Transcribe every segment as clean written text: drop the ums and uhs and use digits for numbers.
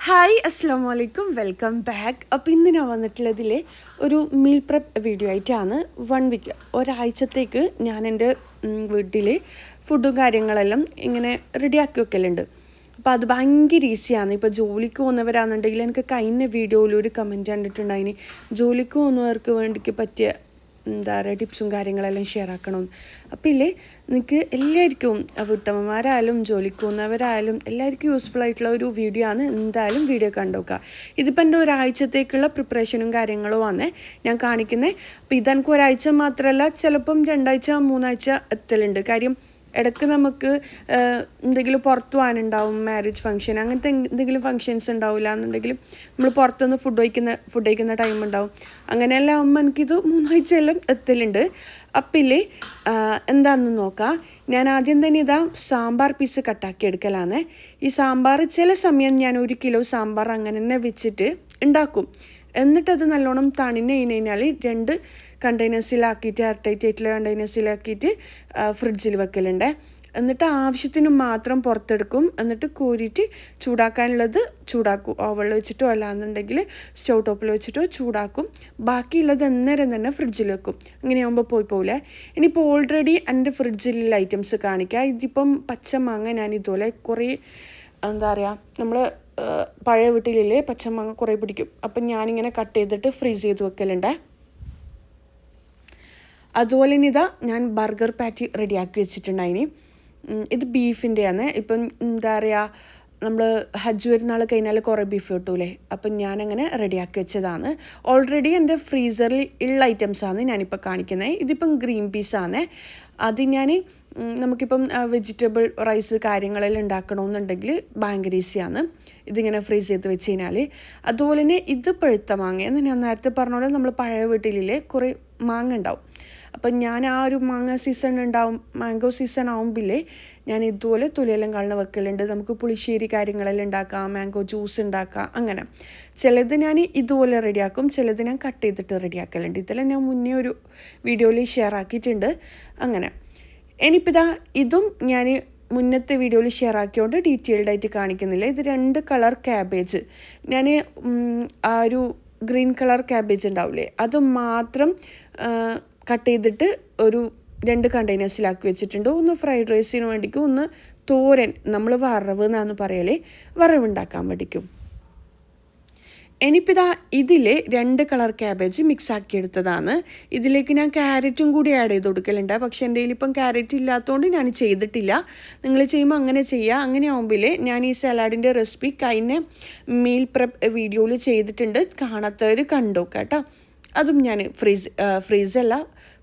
Hi അസ്സാമു അലൈക്കും welcome back. അപ്പോൾ ഇന്ന് ഞാൻ വന്നിട്ടുള്ളതിൽ ഒരു മീൽ പ്രപ്പ് വീഡിയോ ആയിട്ടാണ്. 1 വീക്ക് ഒരാഴ്ചത്തേക്ക് ഞാൻ എൻ്റെ വീട്ടിൽ ഫുഡും കാര്യങ്ങളെല്ലാം ഇങ്ങനെ റെഡിയാക്കി വെക്കലുണ്ട്. അപ്പോൾ അത് ഭയങ്കര ഈസിയാണ്. ഇപ്പോൾ ജോലിക്ക് പോകുന്നവരാണെന്നുണ്ടെങ്കിൽ എനിക്ക് കഴിഞ്ഞ വീഡിയോയിൽ ഒരു കമൻറ്റ് കണ്ടിട്ടുണ്ടായിന് ജോലിക്ക് പോകുന്നവർക്ക് വേണ്ടിക്ക് പറ്റിയ എന്താ പറയുക ടിപ്സും കാര്യങ്ങളെല്ലാം ഷെയർ ആക്കണം. അപ്പോൾ ഇല്ലേ നിങ്ങൾക്ക് എല്ലാവർക്കും വീട്ടമ്മമാരായാലും ജോലിക്ക് പോകുന്നവരായാലും എല്ലാവർക്കും യൂസ്ഫുൾ ആയിട്ടുള്ള ഒരു വീഡിയോ ആണ്. എന്തായാലും വീഡിയോ കണ്ടുനോക്കുക. ഇതിപ്പോൾ എൻ്റെ ഒരാഴ്ചത്തേക്കുള്ള പ്രിപ്പറേഷനും കാര്യങ്ങളും ആണ് ഞാൻ കാണിക്കുന്നത്. അപ്പോൾ ഇതെനിക്ക് ഒരാഴ്ച മാത്രമല്ല, ചിലപ്പം 2 ആഴ്ച 3 ആഴ്ച എത്തലുണ്ട്. കാര്യം ഇടയ്ക്ക് നമുക്ക് എന്തെങ്കിലും പുറത്ത് പോകാനുണ്ടാവും, മാരേജ് ഫംഗ്ഷൻ അങ്ങനത്തെ എന്തെങ്കിലും ഫങ്ഷൻസ് ഉണ്ടാവില്ല എന്നുണ്ടെങ്കിൽ നമ്മൾ പുറത്തുനിന്ന് ഫുഡ് കഴിക്കുന്ന ടൈം ഉണ്ടാവും. അങ്ങനെയെല്ലാം ആകുമ്പോൾ എനിക്കിത് 3 ആഴ്ചയെല്ലാം എത്തലുണ്ട്. അപ്പില്ലേ എന്താണെന്ന് നോക്കാം. ഞാൻ ആദ്യം തന്നെ ഇതാ സാമ്പാർ പീസ് കട്ടാക്കി എടുക്കലാണ്. ഈ സാമ്പാർ ചില സമയം ഞാൻ 1 കിലോ സാമ്പാർ അങ്ങനെ തന്നെ വെച്ചിട്ട് ഉണ്ടാക്കും. എന്നിട്ടത് നല്ലോണം തണിഞ്ഞ് കഴിഞ്ഞാൽ 2 കണ്ടെയ്നേഴ്സിലാക്കിയിട്ട് എയർടൈറ്റ് ആയിട്ടുള്ള കണ്ടെയ്നേഴ്സിലാക്കിയിട്ട് ഫ്രിഡ്ജിൽ വെക്കലുണ്ട്. എന്നിട്ട് ആവശ്യത്തിന് മാത്രം പുറത്തെടുക്കും. എന്നിട്ട് കോരിയിട്ട് ചൂടാക്കാനുള്ളത് ചൂടാക്കും. ഓവനിൽ വെച്ചിട്ടോ അല്ലാന്നുണ്ടെങ്കിൽ സ്റ്റൗ ടോപ്പിൽ വെച്ചിട്ടോ ചൂടാക്കും. ബാക്കിയുള്ളത് അന്നേരം തന്നെ ഫ്രിഡ്ജിൽ വെക്കും. അങ്ങനെയാകുമ്പോൾ പോകില്ല. ഇനിയിപ്പോൾ ഓൾറെഡി എൻ്റെ ഫ്രിഡ്ജിലുള്ള ഐറ്റംസ് കാണിക്കാം. ഇതിപ്പം പച്ചമാങ്ങ ഞാൻ ഇതുപോലെ കുറേ എന്താ പറയുക നമ്മൾ പഴയ വീട്ടിലില്ലേ പച്ചമാങ്ങ കുറേ പിടിക്കും. അപ്പം ഞാനിങ്ങനെ കട്ട് ചെയ്തിട്ട് ഫ്രീസ് ചെയ്ത് വെക്കലുണ്ട്. അതുപോലെ തന്നെ ഇതാ ഞാൻ ബർഗർ പാറ്റി റെഡിയാക്കി വെച്ചിട്ടുണ്ടായിന്. ഇത് ബീഫിൻ്റെയാണ്. ഇപ്പം എന്താ പറയുക നമ്മൾ ഹജ്ജ് പെരുന്നാൾ കഴിഞ്ഞാൽ കുറേ ബീഫ് കിട്ടൂലേ, അപ്പം ഞാനങ്ങനെ റെഡിയാക്കി വെച്ചതാണ്. ഓൾറെഡി എൻ്റെ ഫ്രീസറിൽ ഉള്ള ഐറ്റംസാണ് ഞാനിപ്പോൾ കാണിക്കുന്നത്. ഇതിപ്പം ഗ്രീൻ പീസാണ്. അത് ഞാൻ നമുക്കിപ്പം വെജിറ്റബിൾ റൈസ് കാര്യങ്ങളെല്ലാം ഉണ്ടാക്കണമെന്നുണ്ടെങ്കിൽ ഭയങ്കര ഈസിയാണ് ഇതിങ്ങനെ ഫ്രീസ് ചെയ്ത് വെച്ച് കഴിഞ്ഞാൽ. അതുപോലെ തന്നെ ഇത് പഴുത്ത മാങ്ങയെന്ന് ഞാൻ നേരത്തെ പറഞ്ഞ പോലെ നമ്മൾ പഴയ വീട്ടിലെ കുറേ മാങ്ങ ഉണ്ടാവും. അപ്പം ഞാൻ ആ ഒരു മാങ്ങ സീസൺ മാംഗോ സീസൺ ആകുമ്പില്ലേ ഞാൻ ഇതുപോലെ തൊലിയെല്ലാം കളഞ്ഞ് വെക്കലുണ്ട്. നമുക്ക് പുളിശ്ശേരി കാര്യങ്ങളെല്ലാം ഉണ്ടാക്കാം, മാംഗോ ജ്യൂസ് ഉണ്ടാക്കാം. അങ്ങനെ ചിലത് ഞാൻ ഇതുപോലെ റെഡിയാക്കും, ചിലത് ഞാൻ കട്ട് ചെയ്തിട്ട് റെഡിയാക്കലുണ്ട്. ഇതെല്ലാം ഞാൻ മുന്നേ ഒരു വീഡിയോയിൽ ഷെയർ ആക്കിയിട്ടുണ്ട്. അങ്ങനെ ഇനിയിപ്പോൾ ഇതും ഞാൻ മുന്നത്തെ വീഡിയോയിൽ ഷെയർ ആക്കിയോണ്ട് ഡീറ്റെയിൽഡ് ആയിട്ട് കാണിക്കുന്നില്ല. ഇത് 2 കളർ ക്യാബേജ് ഞാൻ ആ ഒരു ഗ്രീൻ കളർ ക്യാബേജ് ഉണ്ടാവില്ലേ അത് മാത്രം കട്ട് ചെയ്തിട്ട് ഒരു 2 കണ്ടെയ്നേഴ്സിലാക്കി വെച്ചിട്ടുണ്ട്. ഒന്ന് ഫ്രൈഡ് റൈസിന് വേണ്ടിക്കും, ഒന്ന് തോരൻ നമ്മൾ വറവ് എന്നാണ് പറയലേ, വറവുണ്ടാക്കാൻ വേണ്ടിക്കും. ഇനിയിപ്പോൾ ഇതിൽ 2 കളർ ക്യാബേജ് മിക്സ് ആക്കിയെടുത്തതാണ്. ഇതിലേക്ക് ഞാൻ ക്യാരറ്റും കൂടി ആഡ് ചെയ്ത് കൊടുക്കലുണ്ട്. പക്ഷേ എൻ്റെ കയ്യിലിപ്പം ക്യാരറ്റ് ഇല്ലാത്തതുകൊണ്ട് ഞാൻ ചെയ്തിട്ടില്ല. നിങ്ങൾ ചെയ്യുമ്പോൾ അങ്ങനെ ചെയ്യുക. അങ്ങനെ ആകുമ്പോൾ ഞാൻ ഈ സലാഡിൻ്റെ റെസിപ്പി കഴിഞ്ഞ മീൽ പ്രപ്പ് വീഡിയോയിൽ ചെയ്തിട്ടുണ്ട്. കാണാത്തവർ കണ്ടുനോക്കാം കേട്ടോ. അതും ഞാൻ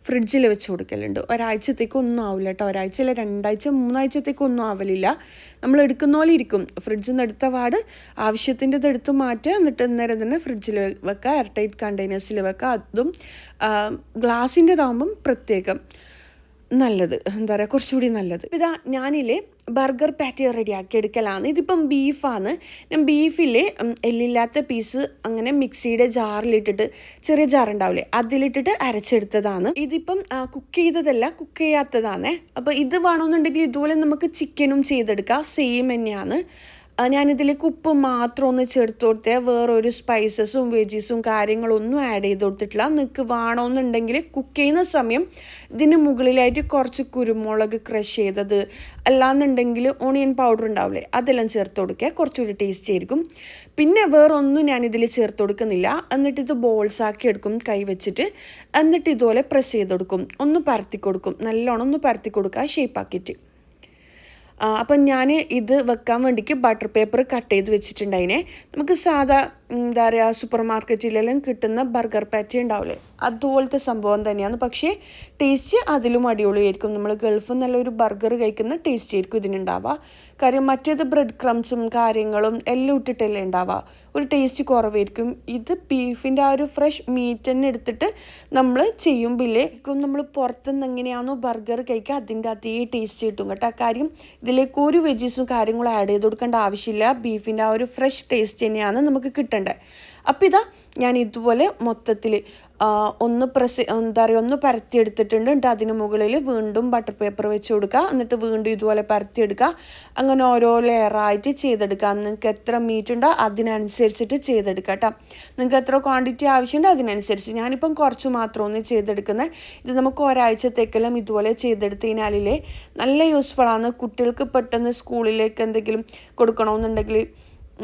ഫ്രിഡ്ജിൽ വെച്ച് കൊടുക്കലുണ്ട്. ഒരാഴ്ചത്തേക്കൊന്നും ആവില്ല കേട്ടോ. ഒരാഴ്ചയല്ല, 2 ആഴ്ച 3 ആഴ്ചത്തേക്കൊന്നും ആവലില്ല. നമ്മൾ എടുക്കുന്ന പോലെ ഇരിക്കും. ഫ്രിഡ്ജിൽ നിന്ന് എടുത്ത പാട് ആവശ്യത്തിൻ്റെത് എടുത്ത് മാറ്റുക. എന്നിട്ട് നേരം തന്നെ ഫ്രിഡ്ജിൽ വെക്കുക, എയർടൈറ്റ് കണ്ടെയ്നേഴ്സിൽ വെക്കുക. അതും ഗ്ലാസിൻ്റെതാകുമ്പം പ്രത്യേകം നല്ലത്, എന്താ പറയുക കുറച്ചുകൂടി നല്ലത്. ഞാനില്ലേ ബർഗർ പാറ്റി റെഡിയാക്കി എടുക്കലാണ്. ഇതിപ്പം ബീഫാണ്. ഞാൻ ബീഫിൽ എല്ലില്ലാത്ത പീസ് അങ്ങനെ മിക്സിയുടെ ജാറിലിട്ടിട്ട്, ചെറിയ ജാറുണ്ടാവില്ലേ അതിലിട്ടിട്ട് അരച്ചെടുത്തതാണ്. ഇതിപ്പം കുക്ക് ചെയ്തതല്ല, കുക്ക് ചെയ്യാത്തതാണ്. അപ്പോൾ ഇത് വേണമെന്നുണ്ടെങ്കിൽ ഇതുപോലെ നമുക്ക് ചിക്കനും ചെയ്തെടുക്കാം. സെയിം തന്നെയാണ്. ഞാനിതിലേക്ക് ഉപ്പ് മാത്രം ഒന്ന് ചേർത്ത് കൊടുത്തേ, വേറൊരു സ്പൈസസും വെജീസും കാര്യങ്ങളൊന്നും ആഡ് ചെയ്ത് കൊടുത്തിട്ടില്ല. നിങ്ങൾക്ക് വേണമെന്നുണ്ടെങ്കിൽ കുക്ക് ചെയ്യുന്ന സമയം ഇതിന് മുകളിലായിട്ട് കുറച്ച് കുരുമുളക് ക്രഷ് ചെയ്തത് അല്ലാന്നുണ്ടെങ്കിൽ ഓണിയൻ പൗഡർ ഉണ്ടാവില്ലേ അതെല്ലാം ചേർത്ത് കൊടുക്കുക. കുറച്ചുകൂടി ടേസ്റ്റ് ആയിരിക്കും. പിന്നെ വേറൊന്നും ഞാനിതിൽ ചേർത്ത് കൊടുക്കുന്നില്ല. എന്നിട്ട് ഇത് ബോൾസാക്കി എടുക്കും കൈ വെച്ചിട്ട്. എന്നിട്ട് ഇതുപോലെ പ്രസ് ചെയ്ത് കൊടുക്കും, ഒന്ന് പരത്തി കൊടുക്കും, നല്ലോണം ഒന്ന് പരത്തി കൊടുക്കുക ഷേപ്പാക്കിയിട്ട്. അപ്പം ഞാൻ ഇത് വെക്കാൻ വേണ്ടിക്ക് ബട്ടർ പേപ്പർ കട്ട് ചെയ്ത് വെച്ചിട്ടുണ്ടായിനെ. നമുക്ക് സാധാ എന്താ പറയുക സൂപ്പർ മാർക്കറ്റിലെല്ലാം കിട്ടുന്ന ബർഗർ പാറ്റി ഉണ്ടാവില്ലേ അതുപോലത്തെ സംഭവം തന്നെയാണ്. പക്ഷേ ടേസ്റ്റ് അതിലും അടിപൊളിയായിരിക്കും. നമ്മൾ ഗൾഫിൽ നല്ലൊരു ബർഗർ കഴിക്കുന്ന ടേസ്റ്റ് ആയിരിക്കും ഇതിനുണ്ടാവുക. കാര്യം മറ്റേത് ബ്രെഡ് ക്രംസും കാര്യങ്ങളും എല്ലാം ഇട്ടിട്ടല്ലേ ഉണ്ടാവുക, ഒരു ടേസ്റ്റ് കുറവായിരിക്കും. ഇത് ബീഫിൻ്റെ ആ ഒരു ഫ്രഷ് മീറ്റ് തന്നെ എടുത്തിട്ട് നമ്മൾ ചെയ്യുമ്പില്ലേ നമ്മൾ പുറത്തുനിന്ന് എങ്ങനെയാണോ ബർഗർ കഴിക്കുക അതിൻ്റെ അതേ ടേസ്റ്റ് കിട്ടും കേട്ടോ. കാര്യം ഇതിലേക്ക് ഒരു വെജീസും കാര്യങ്ങളും ആഡ് ചെയ്ത് കൊടുക്കേണ്ട ആവശ്യമില്ല. ബീഫിൻ്റെ ആ ഒരു ഫ്രഷ് ടേസ്റ്റ് തന്നെയാണ് നമുക്ക് കിട്ടേണ്ടത്. അപ്പോൾ ഞാൻ ഇതുപോലെ മൊത്തത്തിൽ ഒന്ന് ഒന്ന് പരത്തിയെടുത്തിട്ടുണ്ട്. എന്നിട്ട് അതിന് മുകളിൽ വീണ്ടും ബട്ടർ പേപ്പർ വെച്ച് കൊടുക്കുക. എന്നിട്ട് വീണ്ടും ഇതുപോലെ പരത്തിയെടുക്കുക. അങ്ങനെ ഓരോ ലെയറായിട്ട് ചെയ്തെടുക്കുക. നിങ്ങൾക്ക് എത്ര മീറ്റ് ഉണ്ടോ അതിനനുസരിച്ചിട്ട് ചെയ്തെടുക്കുക കേട്ടോ. നിങ്ങൾക്ക് എത്ര ക്വാണ്ടിറ്റി ആവശ്യമുണ്ടോ അതിനനുസരിച്ച്. ഞാനിപ്പം കുറച്ച് മാത്രമൊന്ന് ചെയ്തെടുക്കുന്നത്. ഇത് നമുക്ക് ഒരാഴ്ചത്തേക്കെല്ലാം ഇതുപോലെ ചെയ്തെടുത്ത് കഴിഞ്ഞാലേ നല്ല യൂസ്ഫുള്ളാണ്. കുട്ടികൾക്ക് പെട്ടെന്ന് സ്കൂളിലേക്ക് എന്തെങ്കിലും കൊടുക്കണമെന്നുണ്ടെങ്കിൽ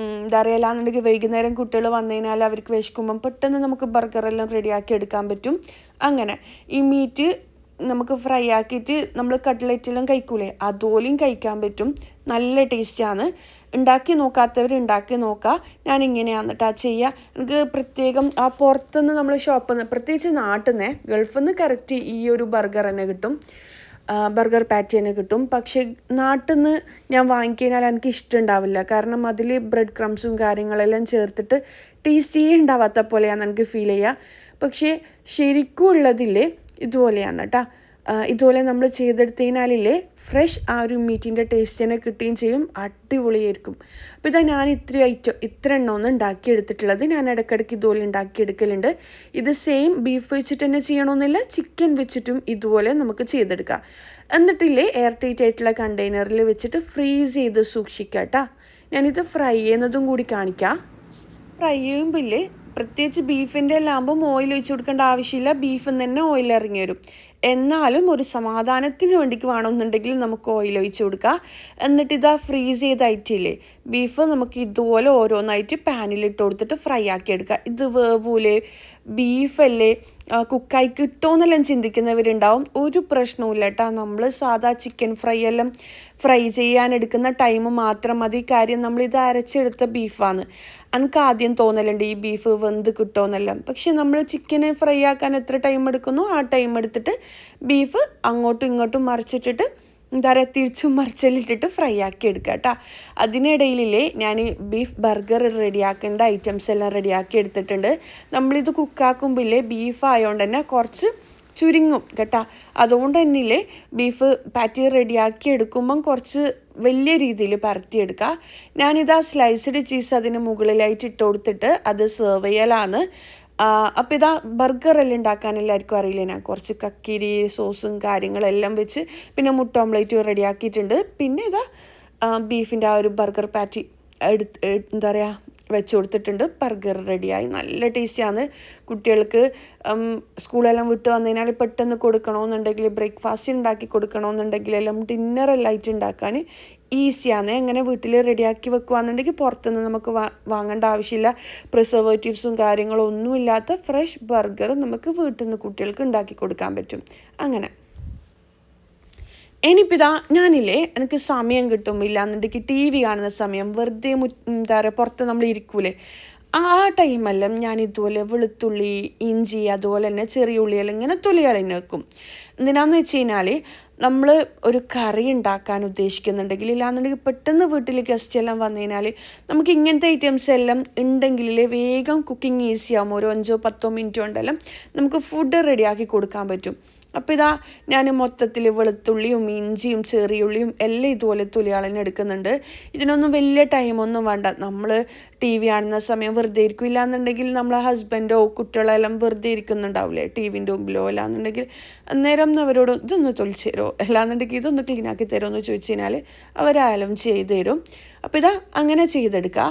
എന്താ പറയുക, അല്ലാന്നുണ്ടെങ്കിൽ വൈകുന്നേരം കുട്ടികൾ വന്നു കഴിഞ്ഞാൽ അവർക്ക് വിശക്കുമ്പം പെട്ടെന്ന് നമുക്ക് ബർഗറെല്ലാം റെഡിയാക്കി എടുക്കാൻ പറ്റും. അങ്ങനെ ഈ മീറ്റ് നമുക്ക് ഫ്രൈ ആക്കിയിട്ട് നമ്മൾ കട്ട്ലറ്റെല്ലാം കഴിക്കൂലേ, അതുപോലെയും കഴിക്കാൻ പറ്റും. നല്ല ടേസ്റ്റാണ്. ഉണ്ടാക്കി നോക്കാത്തവർ ഉണ്ടാക്കി നോക്കുക. ഞാൻ ഇങ്ങനെയാണ് കേട്ടോ ചെയ്യുക. എനിക്ക് പ്രത്യേകം ആ പുറത്തുനിന്ന് നമ്മൾ ഷോപ്പിൽ നിന്ന്, പ്രത്യേകിച്ച് നാട്ടിൽ നിന്ന്, ഗൾഫിൽ നിന്ന് കറക്റ്റ് ഈ ഒരു ബർഗർ തന്നെ കിട്ടും, ബർഗർ പാറ്റി തന്നെ കിട്ടും. പക്ഷേ നാട്ടിൽ നിന്ന് ഞാൻ വാങ്ങിക്കഴിഞ്ഞാൽ എനിക്ക് ഇഷ്ടമുണ്ടാവില്ല. കാരണം അതിൽ ബ്രെഡ് ക്രംസും കാര്യങ്ങളെല്ലാം ചേർത്തിട്ട് ടേസ്റ്റേ ഉണ്ടാവാത്ത പോലെയാണ് എനിക്ക് ഫീൽ ചെയ്യുക. പക്ഷേ ശരിക്കും ഉള്ളതില്ലേ ഇതുപോലെയാണ് കേട്ടോ. ഇതുപോലെ നമ്മൾ ചെയ്തെടുത്ത് കഴിഞ്ഞാലില്ലേ ഫ്രഷ് ആ ഒരു മീറ്റിൻ്റെ ടേസ്റ്റ് തന്നെ കിട്ടുകയും ചെയ്യും. അടിപൊളിയായിരിക്കും. അപ്പോൾ ഇതാ ഞാൻ ഇത്ര എണ്ണം ഒന്ന് ഉണ്ടാക്കിയെടുത്തിട്ടുള്ളത്. ഞാൻ ഇടയ്ക്കിടയ്ക്ക് ഇതുപോലെ ഉണ്ടാക്കിയെടുക്കലുണ്ട്. ഇത് സെയിം ബീഫ് വെച്ചിട്ട് തന്നെ ചെയ്യണമെന്നില്ല, ചിക്കൻ വെച്ചിട്ടും ഇതുപോലെ നമുക്ക് ചെയ്തെടുക്കാം. എന്നിട്ടില്ലേ എയർ ടൈറ്റ് ആയിട്ടുള്ള കണ്ടെയ്നറിൽ വെച്ചിട്ട് ഫ്രീസ് ചെയ്ത് സൂക്ഷിക്കാം കേട്ടോ. ഞാനിത് ഫ്രൈ ചെയ്യുന്നതും കൂടി കാണിക്കാം. ഫ്രൈ ചെയ്യുമ്പോൾ പ്രത്യേകിച്ച് ബീഫിൻ്റെ എല്ലാം ആകുമ്പം ഓയിൽ ഒഴിച്ച് കൊടുക്കേണ്ട ആവശ്യമില്ല. ബീഫിൽ നിന്ന് തന്നെ ഓയിൽ ഇറങ്ങി വരും. എന്നാലും ഒരു സമാധാനത്തിന് വേണ്ടിക്ക് വേണമെന്നുണ്ടെങ്കിൽ നമുക്ക് ഓയിൽ ഒഴിച്ച് കൊടുക്കുക. എന്നിട്ട് ഇതാ ഫ്രീസ് ചെയ്തായിട്ടില്ലേ ബീഫ് നമുക്ക് ഇതുപോലെ ഓരോന്നായിട്ട് പാനിലിട്ട് കൊടുത്തിട്ട് ഫ്രൈ ആക്കി എടുക്കുക. ഇത് വേവൂലേ, ബീഫല്ലേ, കുക്കായി കിട്ടുമെന്നെല്ലാം ചിന്തിക്കുന്നവരുണ്ടാവും. ഒരു പ്രശ്നവുമില്ല കേട്ടോ. നമ്മൾ സാധാ ചിക്കൻ ഫ്രൈ എല്ലാം ഫ്രൈ ചെയ്യാനെടുക്കുന്ന ടൈം മാത്രം മതി. കാര്യം നമ്മളിത് അരച്ചെടുത്ത ബീഫാണ്. എനിക്ക് ആദ്യം തോന്നലുണ്ട് ഈ ബീഫ് വെന്ത് കിട്ടുമെന്നെല്ലാം. പക്ഷെ നമ്മൾ ചിക്കന് ഫ്രൈ ആക്കാൻ എത്ര ടൈം എടുക്കുന്നു ആ ടൈം എടുത്തിട്ട് ബീഫ് അങ്ങോട്ടും ഇങ്ങോട്ടും മറിച്ചിട്ടിട്ട് എന്താ പറയുക തിരിച്ചും മറിച്ചിലിട്ടിട്ട് ഫ്രൈ ആക്കി എടുക്കുക കേട്ടോ. അതിനിടയിലേ ഞാൻ ബീഫ് ബർഗർ റെഡിയാക്കേണ്ട ഐറ്റംസ് എല്ലാം റെഡിയാക്കി എടുത്തിട്ടുണ്ട്. നമ്മളിത് കുക്കാക്കുമ്പോൾ ബീഫ് ആയതുകൊണ്ട് തന്നെ കുറച്ച് ചുരുങ്ങും കേട്ടോ. അതുകൊണ്ട് തന്നെ ബീഫ് പാറ്റി റെഡിയാക്കി എടുക്കുമ്പം കുറച്ച് വലിയ രീതിയിൽ പരത്തിയെടുക്കുക. ഞാനിതാ സ്ലൈസ്ഡ് ചീസ് അതിന് മുകളിലായിട്ട് ഇട്ട് കൊടുത്തിട്ട് അത് സെർവ് ചെയ്യലാണ്. അപ്പോൾ ഇതാ ബർഗറെല്ലാം ഉണ്ടാക്കാൻ എല്ലാവർക്കും അറിയില്ല. ഞാൻ കുറച്ച് കക്കിരി സോസും കാര്യങ്ങളെല്ലാം വെച്ച് പിന്നെ മുട്ട ഓംലേറ്റ് റെഡിയാക്കിയിട്ടുണ്ട്. പിന്നെ ഇതാ ബീഫിൻ്റെ ആ ഒരു ബർഗർ പാറ്റി എന്താ പറയുക വെച്ച് കൊടുത്തിട്ടുണ്ട്. ബർഗർ റെഡിയായി. നല്ല ടേസ്റ്റിയാണ്. കുട്ടികൾക്ക് സ്കൂളെല്ലാം വിട്ട് വന്നു കഴിഞ്ഞാൽ പെട്ടെന്ന് കൊടുക്കണമെന്നുണ്ടെങ്കിൽ, ബ്രേക്ക്ഫാസ്റ്റ് ഉണ്ടാക്കി കൊടുക്കണമെന്നുണ്ടെങ്കിലെല്ലാം ഡിന്നറെല്ലാം ആയിട്ട് ഉണ്ടാക്കാൻ ഈസിയാണ്. അങ്ങനെ വീട്ടിൽ റെഡിയാക്കി വെക്കുകയാണെന്നുണ്ടെങ്കിൽ പുറത്തുനിന്ന് നമുക്ക് വാങ്ങേണ്ട ആവശ്യമില്ല. പ്രിസർവേറ്റീവ്സും കാര്യങ്ങളും ഒന്നുമില്ലാത്ത ഫ്രഷ് ബർഗർ നമുക്ക് വീട്ടിൽ നിന്ന് കുട്ടികൾക്ക് ഉണ്ടാക്കി കൊടുക്കാൻ പറ്റും. അങ്ങനെ ഇനിയിപ്പോൾ ഇതാ ഞാനില്ലേ എനിക്ക് സമയം കിട്ടുമില്ല എന്നുണ്ടെങ്കിൽ ടി വി കാണുന്ന സമയം വെറുതെ എന്താ പറയുക പുറത്ത് നമ്മൾ ഇരിക്കൂലേ, ആ ടൈമെല്ലാം ഞാൻ ഇതുപോലെ വെളുത്തുള്ളി, ഇഞ്ചി, അതുപോലെ തന്നെ ചെറിയ ഉള്ളിയെല്ലാം ഇങ്ങനെ തൊലി കളഞ്ഞ് വെക്കും. എന്തിനാന്ന് വെച്ച് കഴിഞ്ഞാൽ നമ്മൾ ഒരു കറി ഉണ്ടാക്കാൻ ഉദ്ദേശിക്കുന്നുണ്ടെങ്കിൽ, ഇല്ലാന്നുണ്ടെങ്കിൽ പെട്ടെന്ന് വീട്ടിൽ ഗസ്റ്റ് എല്ലാം വന്നു കഴിഞ്ഞാൽ നമുക്ക് ഇങ്ങനത്തെ ഐറ്റംസ് എല്ലാം ഉണ്ടെങ്കിൽ വേഗം കുക്കിംഗ് ഈസിയാവും. ഒരു 5-10 മിനിറ്റ് കൊണ്ടെല്ലാം നമുക്ക് ഫുഡ് റെഡിയാക്കി കൊടുക്കാൻ പറ്റും. അപ്പോൾ ഇതാ ഞാൻ മൊത്തത്തിൽ വെളുത്തുള്ളിയും ഇഞ്ചിയും ചെറിയുള്ളിയും എല്ലാം ഇതുപോലെ തൊലിയാളന്നെ എടുക്കുന്നുണ്ട്. ഇതിനൊന്നും വലിയ ടൈമൊന്നും വേണ്ട. നമ്മൾ ടി വി കാണുന്ന സമയം വെറുതെ ഇരിക്കില്ല എന്നുണ്ടെങ്കിൽ നമ്മളെ ഹസ്ബൻഡോ കുട്ടികളെല്ലാം വെറുതെ ഇരിക്കുന്നുണ്ടാവില്ലേ ടി വിൻ്റെ മുമ്പിലോ, അല്ലാന്നുണ്ടെങ്കിൽ അന്നേരം അവരോട് ഇതൊന്ന് തൊലിച്ച് തരുമോ, അല്ലാന്നുണ്ടെങ്കിൽ ഇതൊന്ന് ക്ലീനാക്കി തരുമോ എന്ന് ചോദിച്ചു കഴിഞ്ഞാൽ അവരായാലും ചെയ്തു തരും. അപ്പോൾ ഇതാ അങ്ങനെ ചെയ്തെടുക്കുക.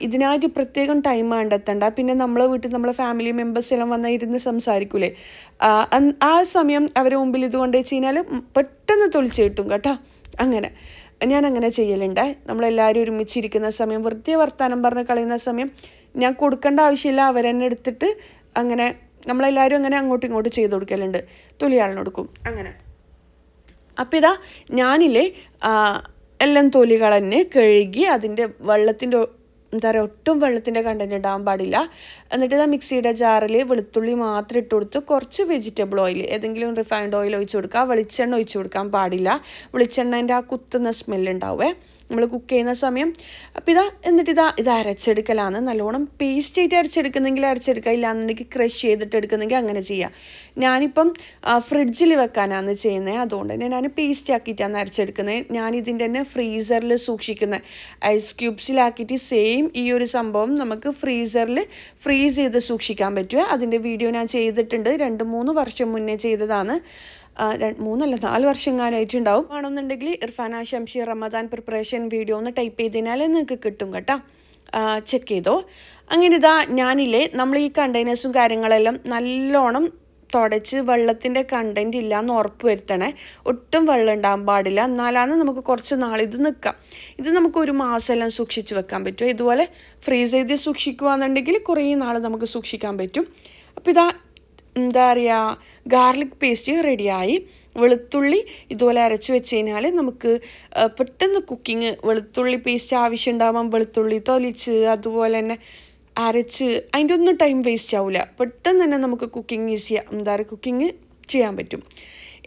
ഇതിനായിട്ട് പ്രത്യേകം ടൈം കണ്ടെത്തണ്ട. പിന്നെ നമ്മളെ വീട്ടിൽ നമ്മളെ ഫാമിലി മെമ്പേഴ്സ് എല്ലാം വന്നാൽ ഇരുന്ന് സംസാരിക്കൂലേ, ആ സമയം അവരെ മുമ്പിൽ ഇത് കൊണ്ട് വെച്ച് കഴിഞ്ഞാൽ പെട്ടെന്ന് തൊളിച്ച് കിട്ടും കേട്ടോ. അങ്ങനെ ഞാൻ അങ്ങനെ ചെയ്യലുണ്ട്. നമ്മളെല്ലാവരും ഒരുമിച്ചിരിക്കുന്ന സമയം വെറുതെ വർത്താനം പറഞ്ഞ് കളയുന്ന സമയം ഞാൻ കൊടുക്കേണ്ട ആവശ്യമില്ല, അവരെന്നെ എടുത്തിട്ട് അങ്ങനെ നമ്മളെല്ലാവരും അങ്ങനെ അങ്ങോട്ടും ഇങ്ങോട്ടും ചെയ്ത് കൊടുക്കലുണ്ട്. തൊലിയാളിന് കൊടുക്കും അങ്ങനെ. അപ്പം ഇതാ ഞാനില്ലേ എല്ലാം തൊലികൾ തന്നെ കഴുകി അതിൻ്റെ വെള്ളത്തിൻ്റെ എന്താ പറയുക ഒട്ടും വെള്ളത്തിൻ്റെ കണ്ടൻറ്റ് ഇടാൻ പാടില്ല. എന്നിട്ട് ഇതാ മിക്സിയുടെ ജാറിൽ വെളുത്തുള്ളി മാത്രം ഇട്ട് കൊടുത്ത് കുറച്ച് വെജിറ്റബിൾ ഓയിൽ, ഏതെങ്കിലും റിഫൈൻഡ് ഓയിൽ ഒഴിച്ച് കൊടുക്കുക. വെളിച്ചെണ്ണ ഒഴിച്ച് കൊടുക്കാൻ പാടില്ല. വെളിച്ചെണ്ണേൻ്റെ ആ കുത്തുന്ന സ്മെല്ലുണ്ടാവേ നമ്മൾ കുക്ക് ചെയ്യുന്ന സമയം. അപ്പോൾ എന്നിട്ട് ഇത് അരച്ചെടുക്കലാണ്. നല്ലോണം പേസ്റ്റ് ആയിട്ട് അരച്ചെടുക്കുന്നെങ്കിൽ അരച്ചെടുക്കുക, ഇല്ലാന്നുണ്ടെങ്കിൽ ക്രഷ് ചെയ്തിട്ട് എടുക്കുന്നെങ്കിൽ അങ്ങനെ ചെയ്യാം. ഞാനിപ്പം ഫ്രിഡ്ജിൽ വെക്കാനാണ് ചെയ്യുന്നത്. അതുകൊണ്ട് തന്നെ ഞാൻ പേസ്റ്റ് ആക്കിയിട്ടാണ് അരച്ചെടുക്കുന്നത്. ഞാനിതിൻ്റെ തന്നെ ഫ്രീസറിൽ സൂക്ഷിക്കുന്നത്. ഐസ് ക്യൂബ്സിലാക്കിയിട്ട് സെയിം വരെയും ഈ ഒരു സംഭവം നമുക്ക് ഫ്രീസറിൽ ഫ്രീസ് ചെയ്ത് സൂക്ഷിക്കാൻ പറ്റുക. അതിൻ്റെ വീഡിയോ ഞാൻ ചെയ്തിട്ടുണ്ട്, 2-3 വർഷം മുന്നേ ചെയ്തതാണ്. 3 അല്ല 4 വർഷം എങ്ങാനായിട്ടുണ്ടാവും. ആണെന്നുണ്ടെങ്കിൽ ഇർഫാന ഷംഷി റമദാൻ പ്രിപ്പറേഷൻ വീഡിയോ ഒന്ന് ടൈപ്പ് ചെയ്തതിനാൽ നിങ്ങൾക്ക് കിട്ടും കേട്ടോ, ചെക്ക് ചെയ്തോ. അങ്ങനെ ഇതാ ഞാനില്ലേ നമ്മൾ ഈ കണ്ടെയ്നേഴ്സും കാര്യങ്ങളെല്ലാം നല്ലോണം തുടച്ച് വെള്ളത്തിൻ്റെ കണ്ടൻറ്റ് ഇല്ലയെന്ന് ഉറപ്പ് വരുത്തണേ. ഒട്ടും വെള്ളം ഉണ്ടാകാൻ പാടില്ല, എന്നാലാണ് നമുക്ക് കുറച്ച് നാളിത് നിൽക്കാം. ഇത് നമുക്ക് 1 മാസമെല്ലാം സൂക്ഷിച്ച് വെക്കാൻ പറ്റും. ഇതുപോലെ ഫ്രീസ് ചെയ്ത് സൂക്ഷിക്കുകയാണെന്നുണ്ടെങ്കിൽ കുറേ നാൾ നമുക്ക് സൂക്ഷിക്കാൻ പറ്റും. അപ്പോൾ ഇതാ എന്താ പറയുക, ഗാർലിക് പേസ്റ്റ് റെഡിയായി. വെളുത്തുള്ളി ഇതുപോലെ അരച്ച് വെച്ച് കഴിഞ്ഞാൽ നമുക്ക് പെട്ടെന്ന് കുക്കിങ്, വെളുത്തുള്ളി പേസ്റ്റ് ആവശ്യം ഉണ്ടാവാം. വെളുത്തുള്ളി തൊലിച്ച് അതുപോലെ തന്നെ അരച്ച് അതിൻ്റെ ഒന്നും ടൈം വേസ്റ്റ് ആവില്ല. പെട്ടെന്ന് തന്നെ നമുക്ക് കുക്കിംഗ് കുക്കിംഗ് ചെയ്യാൻ പറ്റും.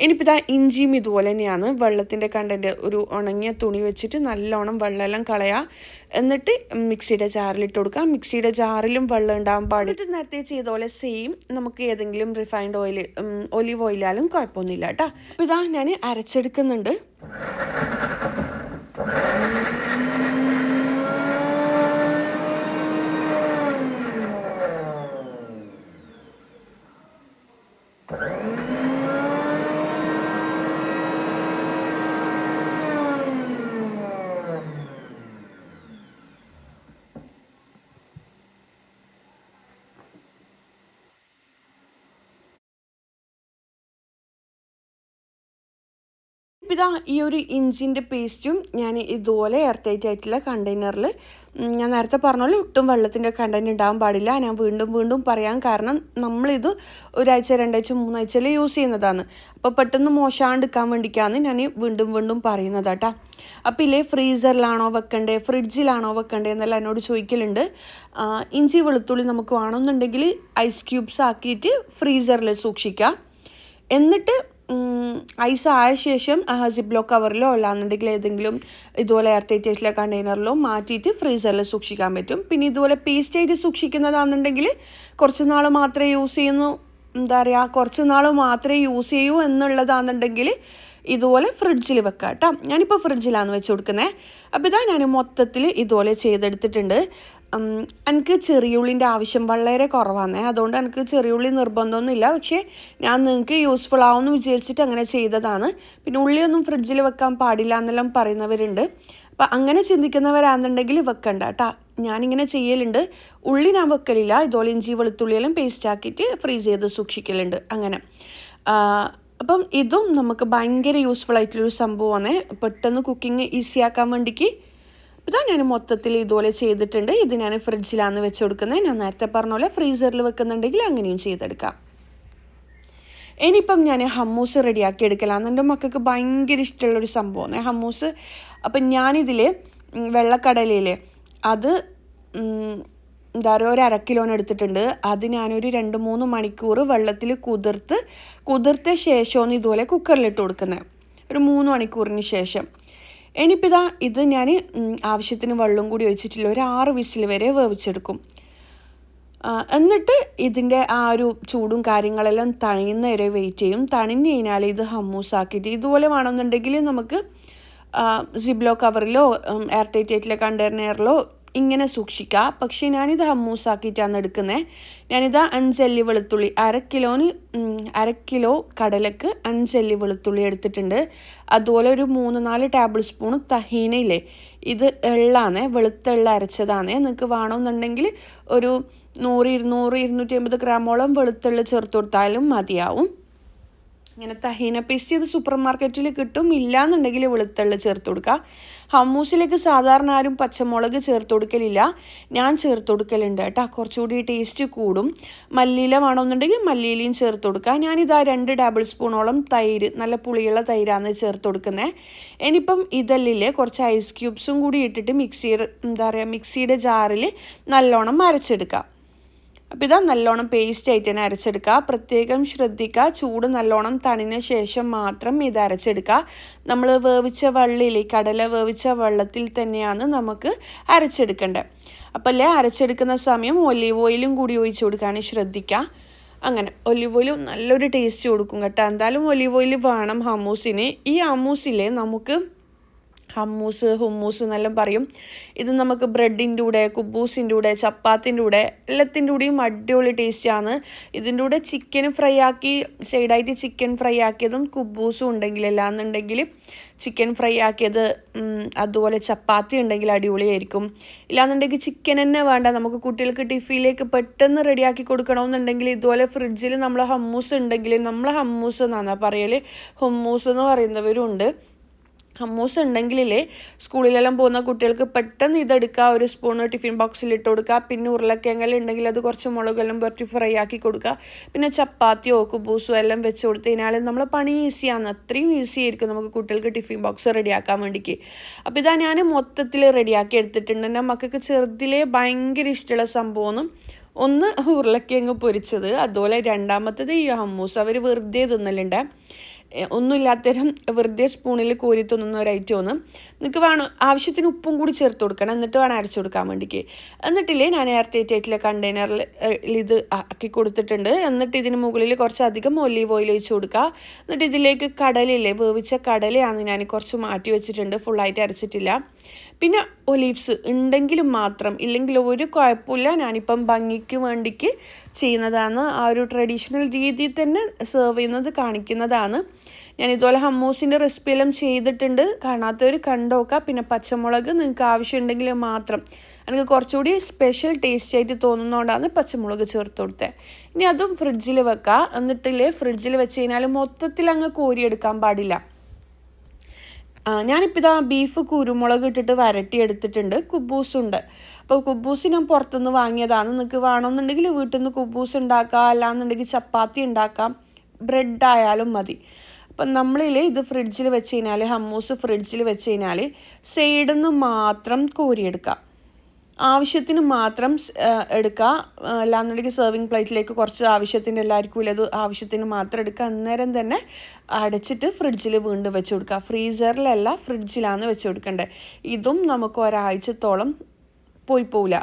ഇനിയിപ്പോൾ ഇതാ ഇഞ്ചിയും ഇതുപോലെ തന്നെയാണ്. വെള്ളത്തിൻ്റെ കണ്ടൻറ്റ് ഒരു ഉണങ്ങിയ തുണി വെച്ചിട്ട് നല്ലോണം വെള്ളമെല്ലാം കളയുക. എന്നിട്ട് മിക്സിയുടെ ജാറിലിട്ട് കൊടുക്കുക. മിക്സിയുടെ ജാറിലും വെള്ളം ഉണ്ടാകാൻ പാടിട്ട് നേരത്തെ ചെയ്ത പോലെ സെയിം നമുക്ക് ഏതെങ്കിലും റിഫൈൻഡ് ഓയിൽ, ഒലിവ് ഓയിലാലും കുഴപ്പമൊന്നുമില്ല കേട്ടോ. അപ്പോൾ ഇതാ ഞാൻ അരച്ചെടുക്കുന്നുണ്ട്. ഇതാ ഈ ഒരു ഇഞ്ചിൻ്റെ പേസ്റ്റും ഞാൻ ഇതുപോലെ എയർ ടൈറ്റ് ആയിട്ടുള്ള കണ്ടെയ്നറിൽ, ഞാൻ നേരത്തെ പറഞ്ഞ ഒട്ടും വെള്ളത്തിൻ്റെ കണ്ടൻറ്റ് ഉണ്ടാകാൻ പാടില്ല. ഞാൻ വീണ്ടും പറയാൻ കാരണം നമ്മളിത് 1 ആഴ്ച 2 ആഴ്ച 3 ആഴ്ചയിൽ യൂസ് ചെയ്യുന്നതാണ്. അപ്പോൾ പെട്ടെന്ന് മോശമാണ്ടിരിക്കാൻ വേണ്ടിയിട്ടാണ് ഞാൻ വീണ്ടും പറയുന്നത് കേട്ടോ. അപ്പോൾ ഇല്ലേ ഫ്രീസറിലാണോ വെക്കണ്ടേ ഫ്രിഡ്ജിലാണോ വെക്കണ്ടേ എന്നെല്ലാം എന്നോട് ചോദിക്കലുണ്ട്. ഇഞ്ചി വെളുത്തുള്ളി നമുക്ക് വേണമെന്നുണ്ടെങ്കിൽ ഐസ് ക്യൂബ്സ് ആക്കിയിട്ട് ഫ്രീസറിൽ സൂക്ഷിക്കാം. എന്നിട്ട് ഐസ് ആയ ശേഷം സിപ്ലോ കവറിലോ അല്ലാന്നുണ്ടെങ്കിൽ ഏതെങ്കിലും ഇതുപോലെ എയർ ടൈറ്റ് ആയിട്ടുള്ള കണ്ടെയ്നറിലോ മാറ്റിയിട്ട് ഫ്രീസറിൽ സൂക്ഷിക്കാൻ പറ്റും. പിന്നെ ഇതുപോലെ പേസ്റ്റ് ആയിട്ട് സൂക്ഷിക്കുന്നതാണെന്നുണ്ടെങ്കിൽ കുറച്ച് നാൾ മാത്രമേ യൂസ് ചെയ്യൂ എന്നുള്ളതാണെന്നുണ്ടെങ്കിൽ ഇതുപോലെ ഫ്രിഡ്ജിൽ വെക്കാം കേട്ടോ. ഞാനിപ്പോൾ ഫ്രിഡ്ജിലാണ് വെച്ച് കൊടുക്കുന്നത്. അപ്പോൾ ഇതാ ഞാൻ മൊത്തത്തിൽ ഇതുപോലെ ചെയ്തെടുത്തിട്ടുണ്ട്. എനിക്ക് ചെറിയുള്ളിൻ്റെ ആവശ്യം വളരെ കുറവാണ്, അതുകൊണ്ട് എനിക്ക് ചെറിയുള്ളി നിർബന്ധമൊന്നുമില്ല. പക്ഷേ ഞാൻ നിങ്ങൾക്ക് യൂസ്ഫുൾ ആവുമെന്ന് വിചാരിച്ചിട്ട് അങ്ങനെ ചെയ്തതാണ്. പിന്നെ ഉള്ളിയൊന്നും ഫ്രിഡ്ജിൽ വെക്കാൻ പാടില്ല എന്നെല്ലാം പറയുന്നവരുണ്ട്. അപ്പം അങ്ങനെ ചിന്തിക്കുന്നവരാണെന്നുണ്ടെങ്കിൽ വെക്കണ്ട കേട്ടോ. ഞാനിങ്ങനെ ചെയ്യലുണ്ട്. ഉള്ളി ഞാൻ വെക്കലില്ല, ഇതുപോലെ ഇഞ്ചി വെളുത്തുള്ളിയെല്ലാം പേസ്റ്റ് ആക്കിയിട്ട് ഫ്രീസ് ചെയ്ത് സൂക്ഷിക്കലുണ്ട് അങ്ങനെ. അപ്പം ഇതും നമുക്ക് ഭയങ്കര യൂസ്ഫുൾ ആയിട്ടുള്ളൊരു സംഭവമാണ്, പെട്ടെന്ന് കുക്കിംഗ് ഈസി ആക്കാൻ വേണ്ടിക്ക്. ഇതാ ഞാൻ മൊത്തത്തിൽ ഇതുപോലെ ചെയ്തിട്ടുണ്ട്. ഇത് ഞാൻ ഫ്രിഡ്ജിലാണ് വെച്ച് കൊടുക്കുന്നത്. ഞാൻ നേരത്തെ പറഞ്ഞ പോലെ ഫ്രീസറിൽ വെക്കുന്നുണ്ടെങ്കിൽ അങ്ങനെയും ചെയ്തെടുക്കാം. ഇനിയിപ്പം ഞാൻ ഹമ്മൂസ് റെഡിയാക്കി എടുക്കലാണ്. എൻ്റെ മക്കൾക്ക് ഭയങ്കര ഇഷ്ടമുള്ളൊരു സംഭവമാണ് ഹമ്മൂസ്. അപ്പം ഞാനിതിൽ വെള്ളക്കടലയില്ലേ അത് ഒരു 1/2 കിലോന് എടുത്തിട്ടുണ്ട്. അത് ഞാനൊരു 2-3 മണിക്കൂർ വെള്ളത്തിൽ കുതിർത്ത ശേഷമാണ് ഇതുപോലെ കുക്കറിലിട്ട് കൊടുക്കുന്നത്, ഒരു 3 മണിക്കൂറിന് ശേഷം. ഇനിയിപ്പോൾ ഇത് ഞാൻ ആവശ്യത്തിന് വെള്ളം കൂടി ഒഴിച്ചിട്ടില്ല, ഒരു 6 വിസിൽ വരെ വേവിച്ചെടുക്കും. എന്നിട്ട് ഇതിൻ്റെ ആ ഒരു ചൂടും കാര്യങ്ങളെല്ലാം തണിയുന്ന വരെ വെയിറ്റ് ചെയ്യും. തണിഞ്ഞ് കഴിഞ്ഞാൽ ഇത് ഹമ്മൂസാക്കിയിട്ട് ഇതുപോലെ വേണമെന്നുണ്ടെങ്കിൽ നമുക്ക് സിബ്ലോ കവറിലോ എയർ ടൈറ്റ് ആയിട്ടുള്ള കണ്ടെയ്നറിലോ ഇങ്ങനെ സൂക്ഷിക്കുക. പക്ഷേ ഞാനിത് ഹമ്മൂസാക്കിയിട്ടാണ് എടുക്കുന്നത്. ഞാനിത് 5 അല്ലി വെളുത്തുള്ളി, 1/2 കിലോ കടലക്ക് 5 അല്ലി വെളുത്തുള്ളി എടുത്തിട്ടുണ്ട്. അതുപോലെ ഒരു 3-4 ടേബിൾ സ്പൂൺ തഹീനയില്ലേ, ഇത് എള്ളാണ്, വെളുത്ത എള്ള അരച്ചതാണ്. നിങ്ങൾക്ക് വേണമെന്നുണ്ടെങ്കിൽ ഒരു 100-200-250 ഗ്രാമോളം വെളുത്തുള്ളി ചേർത്ത് കൊടുത്താലും മതിയാവും. ഇങ്ങനെ തഹീന പേസ്റ്റ് ചെയ്ത് സൂപ്പർ മാർക്കറ്റിൽ കിട്ടും, ഇല്ലയെന്നുണ്ടെങ്കിൽ വെളുത്തുള്ളി ചേർത്ത് കൊടുക്കുക. ഹമ്മൂസിലേക്ക് സാധാരണ ആരും പച്ചമുളക് ചേർത്ത് കൊടുക്കലില്ല, ഞാൻ ചേർത്ത് കൊടുക്കലുണ്ട് കേട്ടോ, കുറച്ചുകൂടി ടേസ്റ്റ് കൂടും. മല്ലിയില വേണമെന്നുണ്ടെങ്കിൽ മല്ലിയിലയും ചേർത്ത് കൊടുക്കുക. ഞാനിതാ 2 ടേബിൾ സ്പൂണോളം തൈര്, നല്ല പുളിയുള്ള തൈരാണ് ചേർത്ത് കൊടുക്കുന്നത്. ഇനിയിപ്പം ഇതല്ലേ കുറച്ച് ഐസ് ക്യൂബ്സും കൂടി ഇട്ടിട്ട് മിക്സിയുടെ ജാറിൽ നല്ലോണം അരച്ചെടുക്കുക. അപ്പോൾ ഇതാ നല്ലോണം പേസ്റ്റ് ആയിട്ട് തന്നെ അരച്ചെടുക്കുക. പ്രത്യേകം ശ്രദ്ധിക്കുക, ചൂട് നല്ലോണം തണിഞ്ഞ ശേഷം മാത്രം ഇത് അരച്ചെടുക്കുക. നമ്മൾ കടല വേവിച്ച വെള്ളത്തിൽ തന്നെയാണ് നമുക്ക് അരച്ചെടുക്കേണ്ടത്. അപ്പോൾ അരച്ചെടുക്കുന്ന സമയം ഒലീവ് ഓയിലും കൂടി ഒഴിച്ച് കൊടുക്കാൻ ശ്രദ്ധിക്കുക. അങ്ങനെ ഒലീവ് ഓയിൽ നല്ലൊരു ടേസ്റ്റ് കൊടുക്കും കേട്ടോ. എന്തായാലും ഒലീവ് ഓയിൽ വേണം ഹമ്മൂസിന്. ഈ ഹമ്മൂസിലെ നമുക്ക് ഹമ്മൂസ് ഹുമ്മൂസ് എന്നെല്ലാം പറയും. ഇത് നമുക്ക് ബ്രെഡിൻ്റെ കൂടെ, കുബൂസിൻ്റെ കൂടെ, ചപ്പാത്തിൻ്റെ കൂടെ എല്ലാത്തിൻ്റെ കൂടെയും അടിപൊളി ടേസ്റ്റാണ്. ഇതിൻ്റെ കൂടെ ചിക്കൻ ഫ്രൈ ആക്കി സൈഡായിട്ട് ചിക്കൻ ഫ്രൈ ആക്കിയതും കുബൂസും ഉണ്ടെങ്കിൽ, അല്ലാന്നുണ്ടെങ്കിൽ ചിക്കൻ ഫ്രൈ ആക്കിയത് അതുപോലെ ചപ്പാത്തി ഉണ്ടെങ്കിൽ അടിപൊളിയായിരിക്കും. ഇല്ലാന്നുണ്ടെങ്കിൽ ചിക്കൻ തന്നെ വേണ്ട, നമുക്ക് കുട്ടികൾക്ക് ടിഫിലേക്ക് പെട്ടെന്ന് റെഡിയാക്കി കൊടുക്കണമെന്നുണ്ടെങ്കിൽ ഇതുപോലെ ഫ്രിഡ്ജിൽ നമ്മൾ ഹമ്മൂസ് ഉണ്ടെങ്കിൽ, നമ്മൾ ഹമ്മൂസ് എന്നാണ് പറയൽ, ഹുമ്മൂസ് എന്ന് പറയുന്നവരും ഉണ്ട്. ഹമ്മൂസ് ഉണ്ടെങ്കിലേ സ്കൂളിലെല്ലാം പോകുന്ന കുട്ടികൾക്ക് പെട്ടെന്ന് ഇതെടുക്കുക, ഒരു സ്പൂണ് ടിഫിൻ ബോക്സിൽ ഇട്ട് കൊടുക്കുക. പിന്നെ ഉരുളക്കിഴങ്ങെല്ലാം ഉണ്ടെങ്കിൽ അത് കുറച്ച് മുളകെല്ലാം പുരട്ടി ഫ്രൈ ആക്കി കൊടുക്കുക. പിന്നെ ചപ്പാത്തിയോ കുബൂസോ എല്ലാം വെച്ച് കൊടുത്തു കഴിഞ്ഞാൽ നമ്മളെ പണി ഈസിയാണ്. അത്രയും ഈസി ആയിരിക്കും നമുക്ക് കുട്ടികൾക്ക് ടിഫിൻ ബോക്സ് റെഡിയാക്കാൻ വേണ്ടിക്ക്. അപ്പോൾ ഇതാ ഞാൻ മൊത്തത്തിൽ റെഡിയാക്കി എടുത്തിട്ടുണ്ട്. എൻ്റെ മക്കൾക്ക് ചെറുതിലേ ഭയങ്കര ഇഷ്ടമുള്ള സംഭവം ഒന്ന് ഉരുളക്കിഴങ്ങ് പൊരിച്ചത്, അതുപോലെ രണ്ടാമത്തത് ഈ ഹമ്മൂസ്. അവർ വെറുതെ തിന്നലുണ്ട്, ഒന്നുമില്ലാത്തരം വെറുതെ സ്പൂണിൽ കോരി തിന്നുന്ന ഒരു ഐറ്റമാണ്. നിങ്ങൾക്ക് വേണം ആവശ്യത്തിന് ഉപ്പും കൂടി ചേർത്ത് കൊടുക്കണം, എന്നിട്ട് വേണം അരച്ചു കൊടുക്കാൻ വേണ്ടിക്ക്. എന്നിട്ടില്ലേ ഞാൻ എയർ ടൈറ്റ് ആയിട്ടുള്ള കണ്ടെയ്നറിൽ ഇത് ആക്കി കൊടുത്തിട്ടുണ്ട്. എന്നിട്ട് ഇതിന് മുകളിൽ കുറച്ചധികം ഒലീവ് ഓയിൽ ഒഴിച്ച് കൊടുക്കുക. എന്നിട്ട് ഇതിലേക്ക് കടലയില്ലേ, വേവിച്ച കടലയാണ് ഞാൻ കുറച്ച് മാറ്റി വെച്ചിട്ടുണ്ട്, ഫുള്ളായിട്ട് അരച്ചിട്ടില്ല. പിന്നെ ഒലീവ്സ് ഉണ്ടെങ്കിലും മാത്രം, ഇല്ലെങ്കിൽ ഒരു കുഴപ്പമില്ല. ഞാനിപ്പം ഭംഗിക്ക് വേണ്ടിക്ക് ചെയ്യുന്നതാണ്, ആ ഒരു ട്രഡീഷണൽ രീതിയിൽ തന്നെ സെർവ് ചെയ്യുന്നത് കാണിക്കുന്നതാണ്. ഞാൻ ഇതുപോലെ ഹമ്മൂസിൻ്റെ റെസിപ്പിയെല്ലാം ചെയ്തിട്ടുണ്ട്, കാണാത്തവർ കണ്ടുനോക്കുക. പിന്നെ പച്ചമുളക് നിങ്ങൾക്ക് ആവശ്യമുണ്ടെങ്കിൽ മാത്രം, എനിക്ക് കുറച്ചുകൂടി സ്പെഷ്യൽ ടേസ്റ്റ് ആയിട്ട് തോന്നുന്നതുകൊണ്ടാണ് പച്ചമുളക് ചേർത്ത് കൊടുത്തത്. ഇനി അതും ഫ്രിഡ്ജിൽ വെക്കുക. എന്നിട്ടില്ലേ ഫ്രിഡ്ജിൽ വെച്ച് കഴിഞ്ഞാൽ മൊത്തത്തിൽ അങ്ങ് കോരിയെടുക്കാൻ പാടില്ല. ഞാനിപ്പോൾ ഇതാ ബീഫ് കുരുമുളക് ഇട്ടിട്ട് വരട്ടി എടുത്തിട്ടുണ്ട്. കുബൂസുണ്ട്. അപ്പോൾ കുബൂസ് ഞാൻ പുറത്തുനിന്ന് വാങ്ങിയതാണ്. നിങ്ങൾക്ക് വേണമെന്നുണ്ടെങ്കിൽ വീട്ടിൽ നിന്ന് കുബൂസ് ഉണ്ടാക്കാം, അല്ലാന്നുണ്ടെങ്കിൽ ചപ്പാത്തി ഉണ്ടാക്കാം, ബ്രെഡ് ആയാലും മതി. അപ്പം നമ്മളിൽ ഇത് ഫ്രിഡ്ജിൽ വെച്ച് കഴിഞ്ഞാൽ, ഹമ്മൂസ് ഫ്രിഡ്ജിൽ വെച്ച് കഴിഞ്ഞാൽ സൈഡിൽ നിന്ന് മാത്രം കോരിയെടുക്കാം, ആവശ്യത്തിന് മാത്രം എടുക്കുക. അല്ലാന്നുണ്ടെങ്കിൽ സെർവിങ് പ്ലേറ്റിലേക്ക് കുറച്ച് ആവശ്യത്തിന് എല്ലാവർക്കും ഇല്ല, അത് ആവശ്യത്തിന് മാത്രം എടുക്കുക. അന്നേരം തന്നെ അടച്ചിട്ട് ഫ്രിഡ്ജിൽ വീണ്ടും വെച്ച് കൊടുക്കുക. ഫ്രീസറിലല്ല, ഫ്രിഡ്ജിലാണ് വെച്ച് കൊടുക്കേണ്ടത്. ഇതും നമുക്ക് ഒരാഴ്ചത്തോളം പോവില്ല.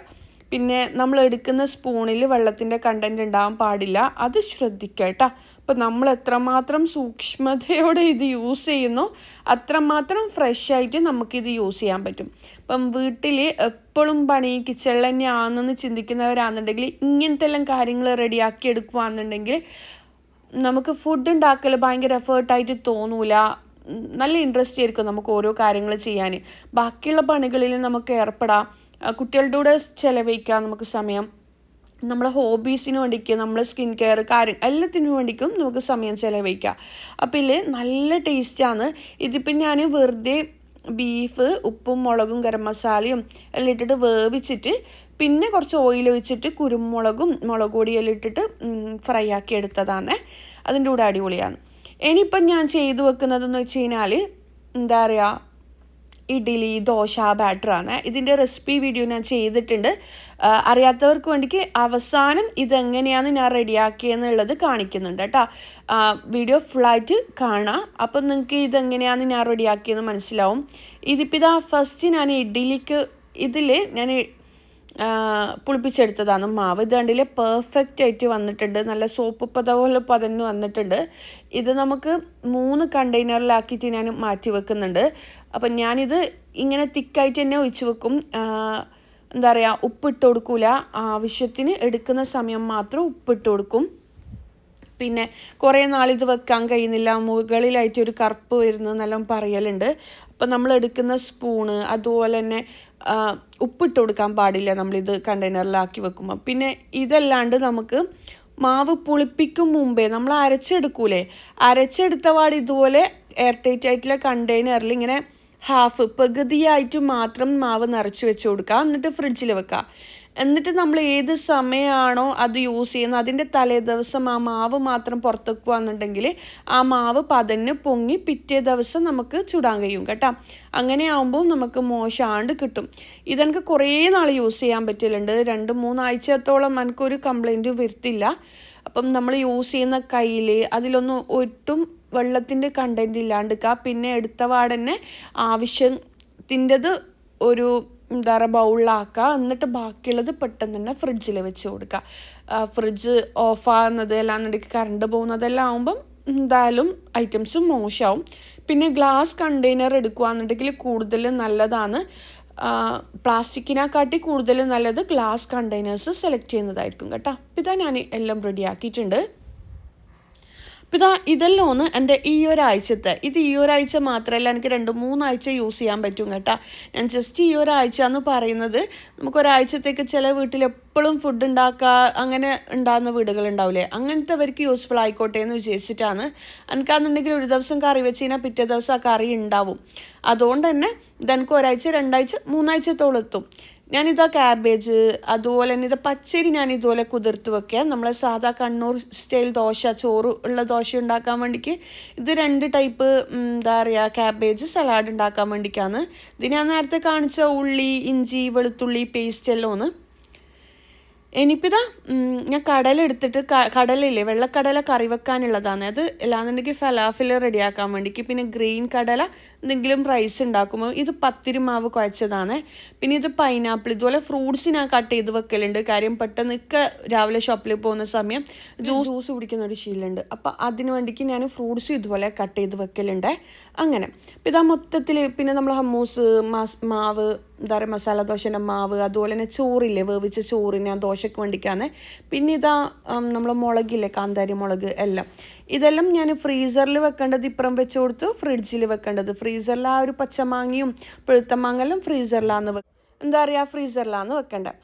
പിന്നെ നമ്മൾ എടുക്കുന്ന സ്പൂണിൽ വെള്ളത്തിൻ്റെ കണ്ടൻറ്റ് ഉണ്ടാകാൻ പാടില്ല, അത് ശ്രദ്ധിക്കുക കേട്ടോ. അപ്പോൾ നമ്മൾ എത്രമാത്രം സൂക്ഷ്മതയോടെ ഇത് യൂസ് ചെയ്യുന്നു അത്രമാത്രം ഫ്രഷ് ആയിട്ട് നമുക്കിത് യൂസ് ചെയ്യാൻ പറ്റും. ഇപ്പം വീട്ടിൽ എപ്പോഴും പണി കിച്ചണിൽ തന്നെയാണെന്ന് ചിന്തിക്കുന്നവരാണെന്നുണ്ടെങ്കിൽ ഇങ്ങനത്തെ എല്ലാം കാര്യങ്ങൾ റെഡിയാക്കി എടുക്കുകയാണെന്നുണ്ടെങ്കിൽ നമുക്ക് ഫുഡ് ഉണ്ടാക്കൽ ഭയങ്കര എഫേർട്ടായിട്ട് തോന്നൂല, നല്ല ഇൻട്രസ്റ്റ് ആയിരിക്കും നമുക്ക് ഓരോ കാര്യങ്ങൾ ചെയ്യാൻ. ബാക്കിയുള്ള പണികളിൽ നമുക്ക് ഏർപ്പെടാം, കുട്ടികളുടെ കൂടെ ചിലവഴിക്കാം നമുക്ക് സമയം, നമ്മളെ ഹോബീസിന് വേണ്ടിക്ക്, നമ്മളെ സ്കിൻ കെയർ കാര്യം എല്ലാത്തിനും വേണ്ടിക്കും നമുക്ക് സമയം ചിലവഴിക്കാം. അപ്പോൾ ഇതിൽ നല്ല ടേസ്റ്റാണ്. ഇതിപ്പം ഞാൻ വെറുതെ ബീഫ് ഉപ്പും മുളകും ഗരം മസാലയും എല്ലാം ഇട്ടിട്ട് വേവിച്ചിട്ട് പിന്നെ കുറച്ച് ഓയിൽ ഒഴിച്ചിട്ട് കുരുമുളകും മുളക് പൊടിയെല്ലാം ഇട്ടിട്ട് ഫ്രൈ ആക്കി എടുത്തതാണ്. അതിൻ്റെ കൂടെ അടിപൊളിയാണ്. ഇനിയിപ്പം ഞാൻ ചെയ്തു വെക്കുന്നതെന്ന് വെച്ച് കഴിഞ്ഞാൽ എന്താ പറയുക, ഇഡ്ഡലി ദോശ ബാറ്ററാണ്. ഇതിൻ്റെ റെസിപ്പി വീഡിയോ ഞാൻ ചെയ്തിട്ടുണ്ട്. അറിയാത്തവർക്ക് വേണ്ടിക്ക് അവസാനം ഇതെങ്ങനെയാണ് ഞാൻ റെഡിയാക്കിയെന്നുള്ളത് കാണിക്കുന്നുണ്ട് കേട്ടോ. വീഡിയോ ഫുള്ളായിട്ട് കാണാം, അപ്പം നിങ്ങൾക്ക് ഇതെങ്ങനെയാണ് ഞാൻ റെഡിയാക്കിയെന്ന് മനസ്സിലാവും. ഇതിപ്പോൾ ഇതാ ഫസ്റ്റ് ഞാൻ ഇഡ്ഡലിക്ക് ഇതിൽ ഞാൻ പുളിപ്പിച്ചെടുത്തതാണ് മാവ്. ഇത് കണ്ടില്ലേ പെർഫെക്റ്റ് ആയിട്ട് വന്നിട്ടുണ്ട്, നല്ല സോപ്പ് പത പോലെ പതഞ്ഞ് വന്നിട്ടുണ്ട്. ഇത് നമുക്ക് 3 കണ്ടെയ്നറിലാക്കിയിട്ട് ഞാൻ മാറ്റി വെക്കുന്നുണ്ട്. അപ്പം ഞാനിത് ഇങ്ങനെ തിക്കായിട്ട് തന്നെ ഒഴിച്ച് വെക്കും. എന്താ പറയുക, ഉപ്പിട്ട് കൊടുക്കില്ല, ആവശ്യത്തിന് എടുക്കുന്ന സമയം മാത്രം ഉപ്പിട്ട് കൊടുക്കും. പിന്നെ കുറേ നാളിത് വെക്കാൻ കഴിയുന്നില്ല, മുകളിലായിട്ട് ഒരു കറുപ്പ് വരുന്നതെന്നെല്ലാം പറയലുണ്ട്. അപ്പം നമ്മൾ എടുക്കുന്ന സ്പൂണ് അതുപോലെ തന്നെ ഉപ്പിട്ട് കൊടുക്കാൻ പാടില്ല നമ്മളിത് കണ്ടെയ്നറിലാക്കി വെക്കുമ്പോൾ. പിന്നെ ഇതല്ലാണ്ട് നമുക്ക് മാവ് പുളിപ്പിക്കും മുമ്പേ നമ്മൾ അരച്ചെടുക്കൂലേ, അരച്ചെടുത്ത പാട് ഇതുപോലെ എയർ ടൈറ്റ് ആയിട്ടുള്ള കണ്ടെയ്നറിൽ ഇങ്ങനെ പകുതിയായിട്ട് മാത്രം മാവ് നിറച്ച് വെച്ച് കൊടുക്കുക. എന്നിട്ട് ഫ്രിഡ്ജിൽ വെക്കുക. എന്നിട്ട് നമ്മൾ ഏത് സമയമാണോ അത് യൂസ് ചെയ്യുന്നത് അതിൻ്റെ തലേ ദിവസം ആ മാവ് മാത്രം പുറത്ത് വെക്കുകയെന്നുണ്ടെങ്കിൽ ആ മാവ് പതഞ്ഞ് പൊങ്ങി പിറ്റേ ദിവസം നമുക്ക് ചുടാൻ കഴിയും കേട്ടോ. അങ്ങനെ ആകുമ്പോൾ നമുക്ക് മോശമാണ്ട് കിട്ടും. ഇതെനിക്ക് കുറേ നാൾ യൂസ് ചെയ്യാൻ പറ്റലുണ്ട്, 2-3 ആഴ്ചത്തോളം എനിക്കൊരു കംപ്ലൈൻറ്റും വരുത്തില്ല. അപ്പം നമ്മൾ യൂസ് ചെയ്യുന്ന കയ്യിൽ അതിലൊന്നും ഒട്ടും വെള്ളത്തിൻ്റെ കണ്ടൻറ്റ് ഇല്ലാണ്ടിരിക്കുക. പിന്നെ എടുത്ത പാടന്നെ ആവശ്യത്തിൻ്റെത് ഒരു എന്താ പറയുക ബൗളിലാക്കുക. എന്നിട്ട് ബാക്കിയുള്ളത് പെട്ടെന്ന് തന്നെ ഫ്രിഡ്ജിൽ വെച്ച് കൊടുക്കുക. ഫ്രിഡ്ജ് ഓഫാകുന്നത് അല്ലാന്നുണ്ടെങ്കിൽ കറണ്ട് പോകുന്നതെല്ലാം ആകുമ്പം എന്തായാലും ഐറ്റംസ് മോശമാവും. പിന്നെ ഗ്ലാസ് കണ്ടെയ്നർ എടുക്കുകയാണെന്നുണ്ടെങ്കിൽ കൂടുതൽ നല്ലതാണ്. പ്ലാസ്റ്റിക്കിനെക്കാട്ടി കൂടുതൽ നല്ലത് ഗ്ലാസ് കണ്ടെയ്നേഴ്സ് സെലക്ട് ചെയ്യുന്നതായിരിക്കും കേട്ടോ. ഇതാ ഞാൻ എല്ലാം റെഡിയാക്കിയിട്ടുണ്ട്. അപ്പോൾ ഇതെല്ലാം എൻ്റെ ഈ ഒരാഴ്ചത്തെ, ഇത് ഈ ഒരാഴ്ച മാത്രമല്ല, എനിക്ക് 2-3 ആഴ്ച യൂസ് ചെയ്യാൻ പറ്റും കേട്ടോ. ഞാൻ ജസ്റ്റ് ഈ ഒരാഴ്ച എന്ന് പറയുന്നത് നമുക്കൊരാഴ്ചത്തേക്ക് ചില വീട്ടിൽ എപ്പോഴും ഫുഡ് ഉണ്ടാക്കുക അങ്ങനെ ഉണ്ടാകുന്ന വീടുകളുണ്ടാവില്ലേ, അങ്ങനത്തെവർക്ക് യൂസ്ഫുൾ ആയിക്കോട്ടെ എന്ന് വിചാരിച്ചിട്ടാണ്. എനിക്കാണെന്നുണ്ടെങ്കിൽ ഒരു ദിവസം കറി വെച്ച് കഴിഞ്ഞാൽ പിറ്റേ ദിവസം ആ കറി ഉണ്ടാവും. അതുകൊണ്ട് തന്നെ ഇതെനിക്ക് 1 ആഴ്ച 2 ആഴ്ച 3 ആഴ്ചത്തോളം എത്തും. ഞാനിതാ ക്യാബേജ് അതുപോലെ തന്നെ ഇത് പച്ചരി ഞാൻ ഇതുപോലെ കുതിർത്ത് വെക്കുക. നമ്മളെ സാധാ കണ്ണൂർ സ്റ്റൈൽ ദോശ, ചോറ് ഉള്ള ദോശ ഉണ്ടാക്കാൻ വേണ്ടിക്ക് ഇത് 2 ടൈപ്പ് എന്താ പറയുക ക്യാബേജ് സലാഡ് ഉണ്ടാക്കാൻ വേണ്ടിക്കാണ്. ഇത് ഞാൻ നേരത്തെ കാണിച്ച ഉള്ളി, ഇഞ്ചി, വെളുത്തുള്ളി പേസ്റ്റ് എല്ലാം ഒന്ന്. ഇനിയിപ്പോൾ ഇതാ ഞാൻ കടല എടുത്തിട്ട്, കടലയില്ലേ വെള്ളക്കടല കറി വെക്കാനുള്ളതാണ് അത്, അല്ലാന്നുണ്ടെങ്കിൽ ഫലാഫിൽ റെഡിയാക്കാൻ വേണ്ടിക്ക്. പിന്നെ ഗ്രീൻ കടല എന്തെങ്കിലും റൈസ് ഉണ്ടാക്കുമ്പോൾ. ഇത് പത്തിരി മാവ് കുഴച്ചതാണ്. പിന്നെ ഇത് പൈനാപ്പിൾ. ഇതുപോലെ ഫ്രൂട്ട്സ് ഞാൻ കട്ട് ചെയ്ത് വെക്കലുണ്ട്. കാര്യം പെട്ടെന്ന് രാവിലെ ഷോപ്പിൽ പോകുന്ന സമയം ജ്യൂസ് കുടിക്കുന്ന ഒരു ശീലമുണ്ട്. അപ്പോൾ അതിന് വേണ്ടിക്ക് ഞാൻ ഫ്രൂട്ട്സും ഇതുപോലെ കട്ട് ചെയ്ത് വെക്കലുണ്ട്. അങ്ങനെ ഇതാ മൊത്തത്തിൽ. പിന്നെ നമ്മൾ ഹമ്മൂസ് മാവ്, എന്താ പറയുക മസാല ദോശൻ്റെ മാവ്, അതുപോലെ തന്നെ ചോറില്ലേ വേവിച്ച ചോറ് ഞാൻ ദോശയ്ക്ക് വേണ്ടിക്കാണ്. പിന്നെ ഇതാ നമ്മൾ മുളകില്ലേ കാന്താരി മുളക് എല്ലാം, ഇതെല്ലാം ഞാൻ ഫ്രീസറിൽ വെക്കേണ്ടത് ഇപ്പുറം വെച്ച് കൊടുത്ത് ഫ്രിഡ്ജിൽ വെക്കേണ്ടത്. ഫ്രീസറിൽ ആ ഒരു പച്ചമാങ്ങയും പഴുത്ത മാങ്ങെല്ലാം ഫ്രീസറിലാണ് വെക്കേണ്ടത്.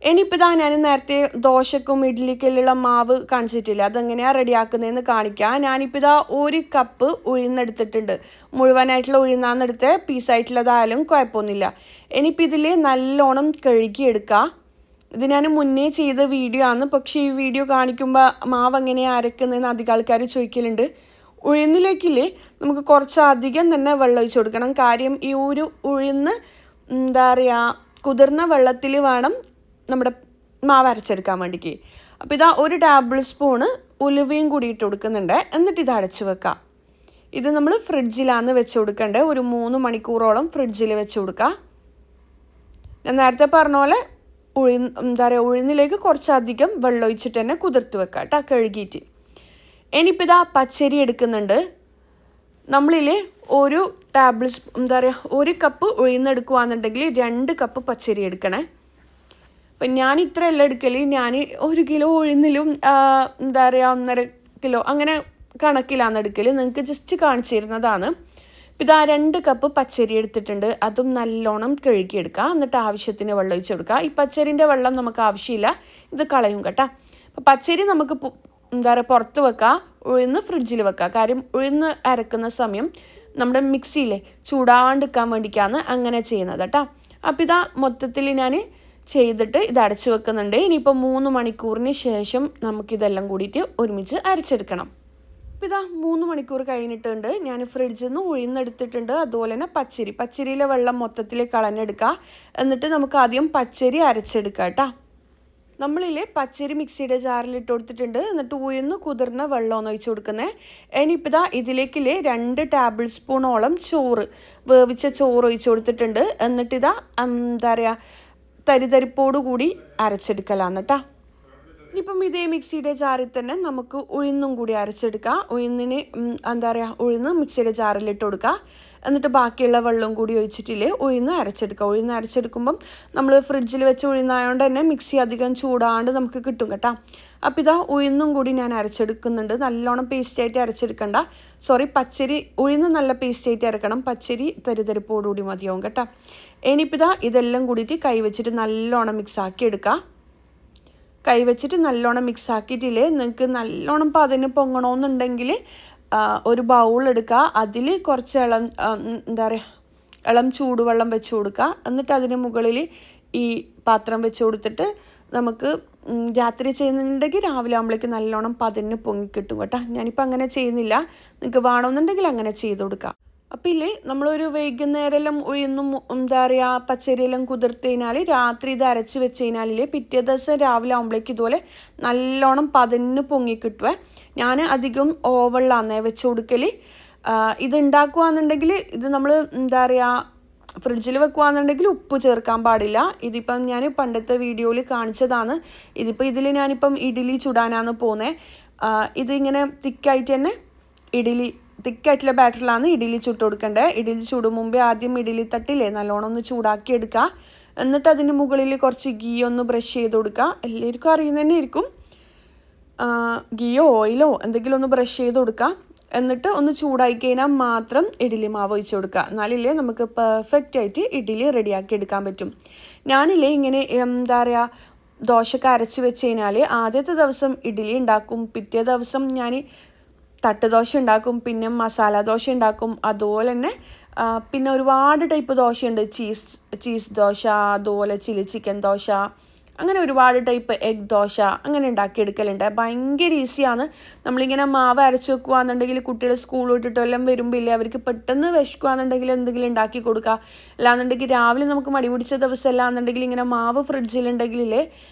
ഇനിയിപ്പോൾ ഇതാ ഞാൻ നേരത്തെ ദോശക്കും ഇഡ്ഡലിക്കെല്ലാം മാവ് കാണിച്ചിട്ടില്ല, അതെങ്ങനെയാണ് റെഡിയാക്കുന്നതെന്ന് കാണിക്കാം. ഞാനിപ്പോൾ ഇതാ 1 കപ്പ് ഉഴുന്നെടുത്തിട്ടുണ്ട്. മുഴുവനായിട്ടുള്ള ഉഴുന്നാന്നെടുത്ത് പീസായിട്ടുള്ളതായാലും കുഴപ്പമൊന്നുമില്ല. ഇനിയിപ്പോൾ ഇതിൽ നല്ലോണം കഴുകിയെടുക്കുക. ഇത് ഞാൻ മുന്നേ ചെയ്ത വീഡിയോ ആണ്, പക്ഷേ ഈ വീഡിയോ കാണിക്കുമ്പോൾ മാവ് എങ്ങനെയാണ് അരക്കുന്നതെന്ന് അധികം ആൾക്കാർ ചോദിക്കലുണ്ട്. ഉഴുന്നിലേക്കില്ലേ നമുക്ക് കുറച്ചധികം തന്നെ വെള്ളം ഒഴിച്ച് കൊടുക്കണം. കാര്യം ഈ ഒരു ഉഴുന്ന് എന്താ പറയുക കുതിർന്ന വെള്ളത്തിൽ വേണം നമ്മുടെ മാവ് അരച്ചെടുക്കാൻ വേണ്ടിക്ക്. അപ്പോൾ ഇതാ 1 ടേബിൾ സ്പൂണ് ഉലുവയും കൂടി ഇട്ട് കൊടുക്കുന്നുണ്ട്. എന്നിട്ട് ഇത് അടച്ച് വെക്കാം. ഇത് നമ്മൾ ഫ്രിഡ്ജിലാണ് വെച്ച് കൊടുക്കേണ്ടത്. ഒരു 3 മണിക്കൂറോളം ഫ്രിഡ്ജിൽ വെച്ച് കൊടുക്കുക. ഞാൻ നേരത്തെ പറഞ്ഞ പോലെ ഉഴുന്നിലേക്ക് കുറച്ചധികം വെള്ളം ഒഴിച്ചിട്ട് തന്നെ കുതിർത്ത് വെക്കുക കേട്ടോ, കഴുകിയിട്ട്. ഇനിയിപ്പോൾ ഇതാ പച്ചരി എടുക്കുന്നുണ്ട്. നമ്മളിൽ 1 കപ്പ് ഉഴുന്നെടുക്കുകയാണെന്നുണ്ടെങ്കിൽ 2 കപ്പ് പച്ചരി എടുക്കണേ. അപ്പം ഞാൻ ഇത്രയല്ല എടുക്കൽ, ഞാൻ 1 കിലോ ഉഴുന്നിലും എന്താ പറയുക 1.5 കിലോ അങ്ങനെ കണക്കിലാണ് എടുക്കൽ. നിങ്ങൾക്ക് ജസ്റ്റ് കാണിച്ചു തരുന്നതാണ്. ഇതാ 2 കപ്പ് പച്ചരി എടുത്തിട്ടുണ്ട്. അതും നല്ലോണം കഴുകിയെടുക്കുക. എന്നിട്ട് ആവശ്യത്തിന് വെള്ളം ഒഴിച്ച് കൊടുക്കുക. ഈ പച്ചരിൻ്റെ വെള്ളം നമുക്ക് ആവശ്യമില്ല, ഇത് കളയും കേട്ടോ. അപ്പോൾ പച്ചരി നമുക്ക് എന്താ പറയുക പുറത്ത് വെക്കുക, ഉഴുന്ന് ഫ്രിഡ്ജിൽ വെക്കുക. കാര്യം ഉഴുന്ന് അരക്കുന്ന സമയം നമ്മുടെ മിക്സിയിലെ ചൂടാണ്ടിരിക്കാൻ വേണ്ടിയിട്ടാണ് അങ്ങനെ ചെയ്യുന്നത് കേട്ടോ. അപ്പോൾ ഇതാ മൊത്തത്തിൽ ഞാൻ ചെയ്തിട്ട് ഇത് അടച്ചു വെക്കുന്നുണ്ട്. ഇനിയിപ്പോൾ 3 മണിക്കൂറിന് ശേഷം നമുക്കിതെല്ലാം കൂടിയിട്ട് ഒരുമിച്ച് അരച്ചെടുക്കണം. അപ്പോൾ ഇതാ 3 മണിക്കൂർ കഴിഞ്ഞിട്ടുണ്ട്. ഞാൻ ഫ്രിഡ്ജിൽ നിന്ന് ഉഴുന്നെടുത്തിട്ടുണ്ട്. അതുപോലെ തന്നെ പച്ചരിയിലെ വെള്ളം മൊത്തത്തിൽ കളഞ്ഞെടുക്കുക. എന്നിട്ട് നമുക്ക് ആദ്യം പച്ചരി അരച്ചെടുക്കുക കേട്ടോ. നമ്മളില്ലേ പച്ചരി മിക്സിയുടെ ജാറിലിട്ട് കൊടുത്തിട്ടുണ്ട്. എന്നിട്ട് ഉഴുന്ന് കുതിർന്ന വെള്ളമൊന്ന് ഒഴിച്ച് കൊടുക്കുന്നത്. ഇനിയിപ്പോൾ ഇതാ ഇതിലേക്കില്ലേ 2 ടേബിൾ സ്പൂണോളം വേവിച്ച ചോറ് ഒഴിച്ച് കൊടുത്തിട്ടുണ്ട്. എന്നിട്ടിതാ എന്താ പറയുക തരിതരിപ്പോടു കൂടി അരച്ചെടുക്കലാണ് കേട്ടോ. ഇനിയിപ്പം ഇതേ മിക്സിയുടെ ജാറിൽ തന്നെ നമുക്ക് ഉഴുന്നും കൂടി അരച്ചെടുക്കാം. ഉഴുന്നിന് എന്താ പറയുക ഉഴുന്ന് മിക്സിയുടെ ജാറിലിട്ട് കൊടുക്കുക. എന്നിട്ട് ബാക്കിയുള്ള വെള്ളം കൂടി ഒഴിച്ചിട്ടില്ലേ ഉഴുന്ന് അരച്ചെടുക്കുക. ഉഴുന്ന് അരച്ചെടുക്കുമ്പം നമ്മൾ ഫ്രിഡ്ജിൽ വെച്ച് ഉഴുന്നായതുകൊണ്ട് തന്നെ മിക്സി അധികം ചൂടാണ്ട് നമുക്ക് കിട്ടും കേട്ടോ. അപ്പോൾ ഇതാ ഉഴുന്നും കൂടി ഞാൻ അരച്ചെടുക്കുന്നുണ്ട്. നല്ലോണം പേസ്റ്റായിട്ട് അരച്ചെടുക്കണ്ട, ഉഴുന്ന് നല്ല പേസ്റ്റായിട്ട് അരക്കണം. പച്ചരി തരിതരിപ്പോടുകൂടി മതിയാവും കേട്ടോ. ഇനിയിപ്പോൾ ഇതാ ഇതെല്ലാം കൂടിയിട്ട് കൈ വെച്ചിട്ട് നല്ലോണം മിക്സാക്കി എടുക്കുക. കൈ വെച്ചിട്ട് നല്ലോണം മിക്സ് ആക്കിയിട്ടില്ലേ നിങ്ങൾക്ക് നല്ലോണം പതിന് പൊങ്ങണമെന്നുണ്ടെങ്കിൽ ഒരു ബൗൾ എടുക്കുക. അതിൽ കുറച്ച് എന്താ പറയുക ഇളം ചൂടുവെള്ളം വെച്ച് കൊടുക്കുക. എന്നിട്ട് അതിന് മുകളിൽ ഈ പാത്രം വെച്ച് കൊടുത്തിട്ട് നമുക്ക് രാത്രി ചെയ്യുന്നുണ്ടെങ്കിൽ രാവിലെ ആകുമ്പോഴേക്ക് നല്ലോണം പതിന് പൊങ്ങിക്കിട്ടും കേട്ടോ. ഞാനിപ്പോൾ അങ്ങനെ ചെയ്യുന്നില്ല, നിങ്ങൾക്ക് വേണമെന്നുണ്ടെങ്കിൽ അങ്ങനെ ചെയ്ത് കൊടുക്കുക. അപ്പം ഇല്ലേ നമ്മളൊരു വൈകുന്നേരമെല്ലാം ഉഴുന്നും എന്താ പറയുക പച്ചരിയെല്ലാം കുതിർത്ത് കഴിഞ്ഞാൽ രാത്രി ഇത് അരച്ച് വെച്ച് കഴിഞ്ഞാൽ പിറ്റേ ദിവസം രാവിലെ ആകുമ്പോഴേക്ക് ഇതുപോലെ നല്ലോണം പതിന് പൊങ്ങിക്കിട്ടുവേ. ഞാൻ അധികം ഓവണിലാണ് വെച്ച് കൊടുക്കൽ. ഇത് ഉണ്ടാക്കുകയാണെന്നുണ്ടെങ്കിൽ ഇത് നമ്മൾ എന്താ പറയുക ഫ്രിഡ്ജിൽ വെക്കുകയാണെന്നുണ്ടെങ്കിൽ ഉപ്പ് ചേർക്കാൻ പാടില്ല. ഇതിപ്പം ഞാൻ പണ്ടത്തെ വീഡിയോയിൽ കാണിച്ചതാണ്. ഞാനിപ്പം ഇഡ്ഡലി ചുടാനാണ് പോകുന്നത്. ഇതിങ്ങനെ തിക്കായിട്ട് തന്നെ ഇഡ്ഡലി തിക്കായിട്ടുള്ള ബാറ്ററിലാണ് ഇഡ്ഡലി ചുട്ട് കൊടുക്കേണ്ടത്. ഇഡ്ഡലി ചൂട് മുമ്പേ ആദ്യം ഇഡ്ഡലി തട്ടില്ലേ നല്ലോണം ഒന്ന് ചൂടാക്കി എടുക്കുക. എന്നിട്ട് അതിന് മുകളിൽ കുറച്ച് ഗീ ഒന്ന് ബ്രഷ് ചെയ്ത് കൊടുക്കുക. എല്ലാവർക്കും അറിയുന്ന തന്നെ ആയിരിക്കും. ഗീയോ ഓയിലോ എന്തെങ്കിലും ഒന്ന് ബ്രഷ് ചെയ്ത് കൊടുക്കുക. എന്നിട്ട് ഒന്ന് ചൂടായി കഴിഞ്ഞാൽ മാത്രം ഇഡ്ഡലി മാവ് ഒഴിച്ച് കൊടുക്കുക. എന്നാലില്ലേ നമുക്ക് പെർഫെക്റ്റ് ആയിട്ട് ഇഡ്ഡലി റെഡിയാക്കി എടുക്കാൻ പറ്റും. ഞാനില്ലേ ഇങ്ങനെ എന്താ പറയുക ദോശക്ക് അരച്ച് വെച്ച് കഴിഞ്ഞാൽ ആദ്യത്തെ ദിവസം ഇഡ്ഡലി ഉണ്ടാക്കും, പിറ്റേ ദിവസം ഞാൻ തട്ടുദോശ ഉണ്ടാക്കും, പിന്നെ മസാല ദോശ ഉണ്ടാക്കും. അതുപോലെ തന്നെ പിന്നെ ഒരുപാട് ടൈപ്പ് ദോശയുണ്ട്. ചീസ് ദോശ, അതുപോലെ ചില്ലി ചിക്കൻ ദോശ, അങ്ങനെ ഒരുപാട് ടൈപ്പ് എഗ് ദോശ അങ്ങനെ ഉണ്ടാക്കിയെടുക്കലുണ്ട്. ഭയങ്കര ഈസിയാണ്. നമ്മളിങ്ങനെ മാവ് അരച്ച് വെക്കുകയാണെന്നുണ്ടെങ്കിൽ കുട്ടികൾ സ്കൂൾ വിട്ടിട്ടോ എല്ലാം വരുമ്പോൾ ഇല്ലേ അവർക്ക് പെട്ടെന്ന് വിശക്കുകയാണെന്നുണ്ടെങ്കിൽ എന്തെങ്കിലും ഉണ്ടാക്കി കൊടുക്കുക. അല്ലാന്നുണ്ടെങ്കിൽ രാവിലെ നമുക്ക് മടി പിടിച്ച ദിവസം അല്ലാന്നുണ്ടെങ്കിൽ ഇങ്ങനെ മാവ് ഫ്രിഡ്ജിലുണ്ടെങ്കിലേ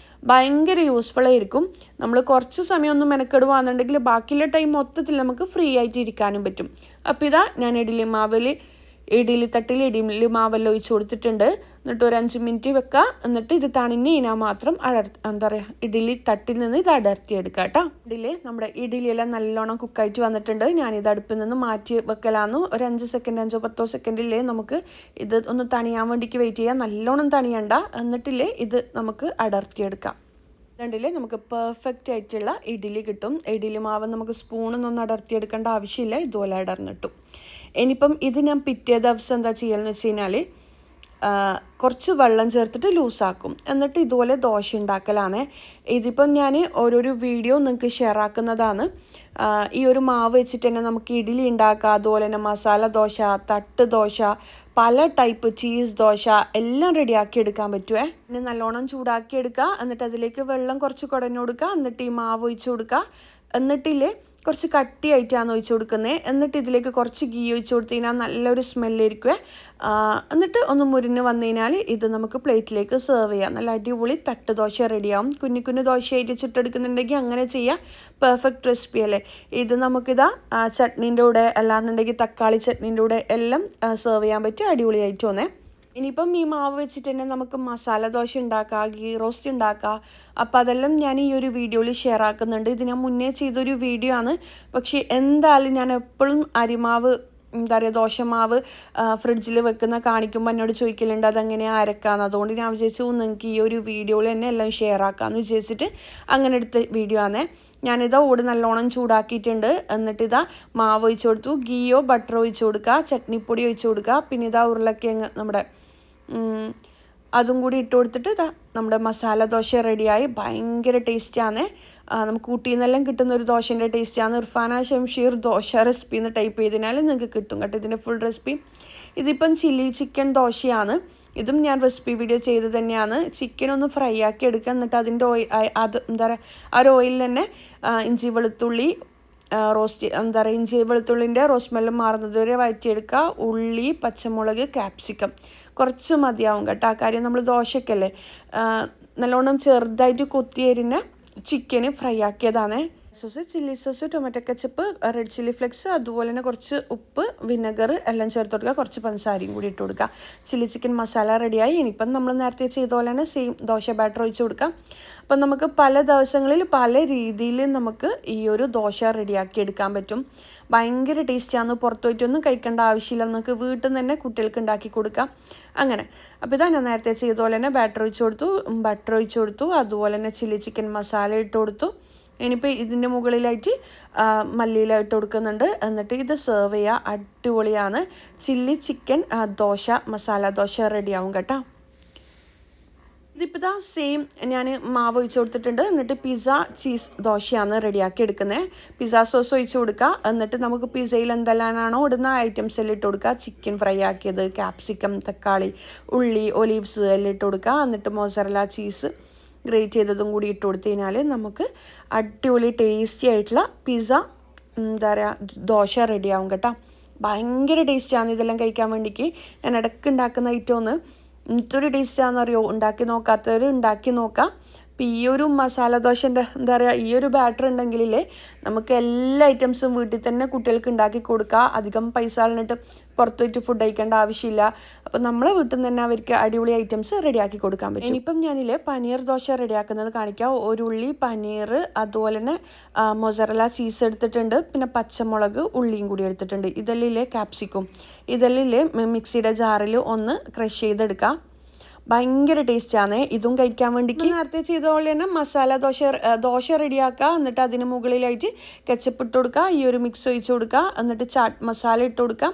ഭയങ്കര യൂസ്ഫുൾ ആയിരിക്കും. നമ്മൾ കുറച്ച് സമയം ഒന്ന് മെനക്കെടുകയാണെന്നുണ്ടെങ്കിൽ ബാക്കിയുള്ള ടൈം മൊത്തത്തിൽ നമുക്ക് ഫ്രീ ആയിട്ട് ഇരിക്കാനും പറ്റും. അപ്പോൾ ഇതാ ഞാൻ ഇഡ്ഡലി തട്ടിൽ ഇഡ്ഡലി മാവെല്ലാം ഒഴിച്ച് കൊടുത്തിട്ടുണ്ട്. എന്നിട്ട് ഒരു 5 മിനിറ്റ് വെക്കുക. എന്നിട്ട് ഇത് തണിഞ്ഞ് കഴിഞ്ഞാൽ മാത്രം എന്താ പറയുക ഇഡ്ഡലി തട്ടിൽ നിന്ന് ഇത് അടർത്തിയെടുക്കുക കേട്ടോ. നമ്മുടെ ഇഡ്ഡലിയെല്ലാം നല്ലോണം കുക്കായിട്ട് വന്നിട്ടുണ്ട്. ഞാനിത് അടുപ്പിൽ നിന്ന് മാറ്റി വെക്കലാന്ന്. ഒരു 5 സെക്കൻഡ് 5-10 സെക്കൻഡില്ലേ നമുക്ക് ഇത് ഒന്ന് തണിയാൻ വേണ്ടിക്ക് വെയിറ്റ് ചെയ്യാം. നല്ലോണം തണിയണ്ട. എന്നിട്ടില്ലേ ഇത് നമുക്ക് അടർത്തിയെടുക്കാം. രണ്ടില്ലേ നമുക്ക് പെർഫെക്റ്റ് ആയിട്ടുള്ള ഇഡ്ഡലി കിട്ടും. ഇഡ്ഡലി മാവ് നമുക്ക് സ്പൂണൊന്നും അടർത്തിയെടുക്കേണ്ട ആവശ്യമില്ല. ഇതുപോലെ അടർന്നിട്ടു. ഇനിയിപ്പം ഇത് ഞാൻ പിറ്റേ ദിവസം എന്താ ചെയ്യലെന്ന് വെച്ച് കഴിഞ്ഞാൽ കുറച്ച് വെള്ളം ചേർത്തിട്ട് ലൂസാക്കും. എന്നിട്ട് ഇതുപോലെ ദോശ ഉണ്ടാക്കലാണ്. ഇതിപ്പം ഞാൻ ഓരോരോ വീഡിയോ നിങ്ങൾക്ക് ഷെയർ ആക്കുന്നതാണ്. ഈ ഒരു മാവ് വെച്ചിട്ട് തന്നെ നമുക്ക് ഇഡ്ഡലി ഉണ്ടാക്കാം, അതുപോലെ തന്നെ മസാല ദോശ, തട്ട് ദോശ, പല ടൈപ്പ് ചീസ് ദോശ എല്ലാം റെഡിയാക്കി എടുക്കാൻ പറ്റുമേ. പിന്നെ നല്ലോണം ചൂടാക്കി എടുക്കുക. എന്നിട്ട് അതിലേക്ക് വെള്ളം കുറച്ച് കുടഞ്ഞു കൊടുക്കുക. എന്നിട്ട് ഈ മാവ് ഒഴിച്ച് കൊടുക്കുക. എന്നിട്ടില്ലേ കുറച്ച് കട്ടിയായിട്ടാണ് ഒഴിച്ച് കൊടുക്കുന്നത്. എന്നിട്ട് ഇതിലേക്ക് കുറച്ച് ഗീ ഒഴിച്ച് കൊടുത്തു കഴിഞ്ഞാൽ നല്ലൊരു സ്മെല്ലായിരിക്കുമേ. എന്നിട്ട് ഒന്ന് മുരിഞ്ഞ് വന്നു കഴിഞ്ഞാൽ ഇത് നമുക്ക് പ്ലേറ്റിലേക്ക് സെർവ് ചെയ്യാം. നല്ല അടിപൊളി തട്ട് ദോശ റെഡിയാവും. കുഞ്ഞു ദോശയായിട്ട് ചുട്ടെടുക്കുന്നുണ്ടെങ്കിൽ അങ്ങനെ ചെയ്യാം. പെർഫെക്റ്റ് റെസിപ്പി അല്ലേ. ഇത് നമുക്കിതാ ചട്നീൻ്റെ കൂടെ അല്ലാന്നുണ്ടെങ്കിൽ തക്കാളി ചട്നീൻ്റെ കൂടെ എല്ലാം സെർവ് ചെയ്യാൻ പറ്റും. അടിപൊളിയായിട്ട് തോന്നേ. ഇനിയിപ്പം ഈ മാവ് വെച്ചിട്ട് തന്നെ നമുക്ക് മസാല ദോശ ഉണ്ടാക്കാം, ഗീ റോസ്റ്റ് ഉണ്ടാക്കാം. അപ്പോൾ അതെല്ലാം ഞാൻ ഈ ഒരു വീഡിയോയിൽ ഷെയർ ആക്കുന്നുണ്ട്. ഇത് ഞാൻ മുന്നേ ചെയ്തൊരു വീഡിയോ ആണ്. പക്ഷേ എന്തായാലും ഞാൻ എപ്പോഴും അരിമാവ് എന്താ പറയുക ദോശമാവ് ഫ്രിഡ്ജിൽ കാണിക്കുമ്പോൾ എന്നോട് ചോദിക്കലുണ്ട് അതെങ്ങനെയാണ് അരക്കാമെന്ന്. അതുകൊണ്ട് ഞാൻ വിചാരിച്ചു നിങ്ങൾക്ക് ഈ ഒരു വീഡിയോയിൽ തന്നെ എല്ലാം ഷെയർ ആക്കാമെന്ന് വിചാരിച്ചിട്ട് അങ്ങനെ എടുത്ത വീഡിയോ ആണ്. ഞാനിതാ ഓട് നല്ലോണം ചൂടാക്കിയിട്ടുണ്ട്. എന്നിട്ട് ഇതാ മാവ് ഒഴിച്ച് കൊടുത്തു. ഗീയോ ബട്ടറോ ഒഴിച്ച് കൊടുക്കുക, ചട്നിപ്പൊടി ഒഴിച്ച് കൊടുക്കുക. പിന്നെ ഇതാ ഉരുളക്കിഴങ്ങ് നമ്മുടെ അതും കൂടി ഇട്ട് കൊടുത്തിട്ട് ഇതാ നമ്മുടെ മസാല ദോശ റെഡിയായി. ഭയങ്കര ടേസ്റ്റാണ്. നമുക്ക് ഊട്ടിയിൽ നിന്നെല്ലാം കിട്ടുന്ന ഒരു ദോശൻ്റെ ടേസ്റ്റാണ്. ഇർഫാന ഷംഷീർ ദോശ റെസിപ്പി എന്ന് ടൈപ്പ് ചെയ്തതിനാൽ നിങ്ങൾക്ക് കിട്ടും കേട്ടോ ഇതിൻ്റെ ഫുൾ റെസിപ്പി. ഇതിപ്പം ചില്ലി ചിക്കൻ ദോശയാണ്. ഇതും ഞാൻ റെസിപ്പി വീഡിയോ ചെയ്ത് തന്നെയാണ്. ചിക്കൻ ഒന്ന് ഫ്രൈ ആക്കി എടുക്കുക. എന്നിട്ട് അതിൻ്റെ അത് എന്താ പറയുക ആ ഒരു ഓയിലിൽ തന്നെ ഇഞ്ചി വെളുത്തുള്ളി റോസ്റ്റ് എന്താ പറയുക ഇഞ്ചി വെളുത്തുള്ളിൻ്റെ റോസ്റ്റ് സ്മെല്ലും മാറുന്നത് വരെ വഴറ്റിയെടുക്കുക. ഉള്ളി, പച്ചമുളക്, ക്യാപ്സിക്കം കുറച്ച് മതിയാവും കേട്ടോ. ആ കാര്യം നമ്മൾ ദോശക്കല്ലേ നല്ലോണം ചെറുതായിട്ട് കൊത്തിയരിഞ്ഞ ചിക്കന് ഫ്രൈ ആക്കിയതാണ്. Sauce, chilli sauce, tomato ketchup, red chilli flakes, അതുപോലെ തന്നെ കുറച്ച് ഉപ്പ്, വിനെഗർ എല്ലാം ചേർത്ത് കൊടുക്കുക. കുറച്ച് പഞ്ചസാരയും കൂടി ഇട്ട് കൊടുക്കുക. ചില്ലി ചിക്കൻ മസാല റെഡിയായി. ഇനിയിപ്പം നമ്മൾ നേരത്തെ ചെയ്ത പോലെ തന്നെ സെയിം ദോശ ബാറ്റർ ഒഴിച്ച് കൊടുക്കാം. അപ്പം നമുക്ക് പല ദിവസങ്ങളിൽ പല രീതിയിൽ നമുക്ക് ഈ ഒരു ദോശ റെഡിയാക്കി എടുക്കാൻ പറ്റും. ഭയങ്കര ടേസ്റ്റാണ്. പുറത്ത് പോയിട്ടൊന്നും കഴിക്കേണ്ട ആവശ്യമില്ല. നമുക്ക് വീട്ടിൽ നിന്ന് തന്നെ കുട്ടികൾക്ക് ഉണ്ടാക്കി കൊടുക്കാം. അങ്ങനെ അപ്പോൾ ഇതാ ഞാൻ നേരത്തെ ചെയ്ത പോലെ തന്നെ ബട്ടർ ഒഴിച്ച് കൊടുത്തു. അതുപോലെ തന്നെ ചില്ലി ചിക്കൻ മസാല ഇട്ട് കൊടുത്തു. ഇനിയിപ്പോൾ ഇതിൻ്റെ മുകളിലായിട്ട് മല്ലിയില ഇട്ട് കൊടുക്കുന്നുണ്ട്. എന്നിട്ട് ഇത് സെർവ് ചെയ്യുക. അടിപൊളിയാണ്. ചില്ലി ചിക്കൻ ദോശ മസാല ദോശ റെഡിയാവും കേട്ടോ. ഇതിപ്പോൾ ഇതാ സെയിം ഞാൻ മാവ് ഒഴിച്ച് കൊടുത്തിട്ടുണ്ട്. എന്നിട്ട് പിസ്സ ചീസ് ദോശയാണ് റെഡിയാക്കി എടുക്കുന്നത്. പിസ്സ സോസ് ഒഴിച്ച് കൊടുക്കുക. എന്നിട്ട് നമുക്ക് പിസ്സയിൽ എന്തെല്ലാമാണോ ഇടുന്ന ഐറ്റംസ് എല്ലാം ഇട്ട് കൊടുക്കുക. ചിക്കൻ ഫ്രൈ ആക്കിയത്, ക്യാപ്സിക്കം, തക്കാളി, ഉള്ളി, ഒലീവ്സ് എല്ലാം ഇട്ട് കൊടുക്കുക. എന്നിട്ട് മോസറല്ല ചീസ് ഗ്രേറ്റ് ചെയ്തതും കൂടി ഇട്ട് കൊടുത്തു കഴിഞ്ഞാൽ നമുക്ക് അടിപൊളി ടേസ്റ്റി ആയിട്ടുള്ള പിസ്സ എന്താ പറയുക ദോശ റെഡിയാവും കേട്ടോ. ഭയങ്കര ടേസ്റ്റാണ് ഇതെല്ലാം കഴിക്കാൻ വേണ്ടിക്ക്. ഞാൻ ഇടയ്ക്ക് ഉണ്ടാക്കുന്ന ഐറ്റം ഒന്ന് എന്തൊരു ടേസ്റ്റാണെന്നറിയോ. ഉണ്ടാക്കി നോക്കാത്തവർ ഉണ്ടാക്കി നോക്കാം. അപ്പോൾ ഈ ഒരു മസാല ദോശൻ്റെ എന്താ പറയുക, ഈ ഒരു ബാറ്റർ ഉണ്ടെങ്കിലേ നമുക്ക് എല്ലാ ഐറ്റംസും വീട്ടിൽ തന്നെ കുട്ടികൾക്ക് ഉണ്ടാക്കി കൊടുക്കുക. അധികം പൈസ കളഞ്ഞിട്ട് പുറത്ത് പോയിട്ട് ഫുഡ് കഴിക്കേണ്ട ആവശ്യമില്ല. അപ്പോൾ നമ്മളെ വീട്ടിൽ നിന്ന് തന്നെ അവർക്ക് അടിപൊളി ഐറ്റംസ് റെഡിയാക്കി കൊടുക്കാൻ പറ്റും. ഇനിയിപ്പം ഞാനില്ലേ പനീർ ദോശ റെഡിയാക്കുന്നത് കാണിക്കാം. ഒരു ഉള്ളി, പനീർ, അതുപോലെ തന്നെ മൊസറല ചീസ് എടുത്തിട്ടുണ്ട്, പിന്നെ പച്ചമുളക്, ഉള്ളിയും കൂടി എടുത്തിട്ടുണ്ട്. ഇതെല്ലാം ക്യാപ്സിക്കും, ഇതെല്ലാം മിക്സിയുടെ ജാറിൽ ഒന്ന് ക്രഷ് ചെയ്തെടുക്കാം. ഭയങ്കര ടേസ്റ്റാണ്. ഇതും കഴിക്കാൻ വേണ്ടിയിട്ട് നേരത്തെ ചെയ്ത പോലെ തന്നെ മസാല ദോശ റെഡിയാക്കുക. എന്നിട്ട് അതിന് മുകളിലായിട്ട് കെച്ചപ്പ് ഇട്ട് കൊടുക്കുക, ഈ ഒരു മിക്സ് ഒഴിച്ച് കൊടുക്കുക, എന്നിട്ട് ചാട്ട് മസാല ഇട്ട് കൊടുക്കുക,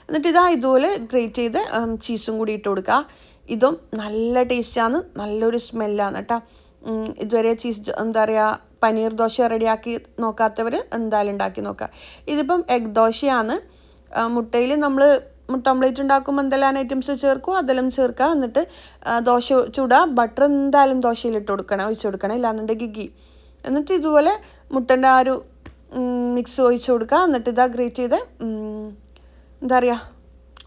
എന്നിട്ട് ഇതുപോലെ ഗ്രേറ്റ് ചെയ്ത് ചീസും കൂടി ഇട്ട് കൊടുക്കുക. ഇതും നല്ല ടേസ്റ്റാണ്, നല്ലൊരു സ്മെല്ലാണ് കേട്ടോ. ഇതുവരെ എന്താ പറയുക പനീർ ദോശ റെഡിയാക്കി നോക്കാത്തവർ എന്തായാലും ഉണ്ടാക്കി നോക്കുക. ഇതിപ്പം എഗ് ദോശയാണ്. മുട്ടയിൽ നമ്മൾ മുട്ട ഓംലേറ്റ് ഉണ്ടാക്കുമ്പോൾ എന്തെല്ലാം ഐറ്റംസ് ചേർക്കും അതെല്ലാം ചേർക്കുക. എന്നിട്ട് ദോശ ചൂടുക, ബട്ടർ എന്തായാലും ദോശയിൽ ഒഴിച്ച് കൊടുക്കണം, ഇല്ലാന്നുണ്ടെങ്കിൽ ഗീ. എന്നിട്ട് ഇതുപോലെ മുട്ടൻ്റെ ആ ഒരു മിക്സ് ഒഴിച്ച് കൊടുക്കുക. എന്നിട്ട് ഗ്രേറ്റ് ചെയ്ത് എന്താ പറയുക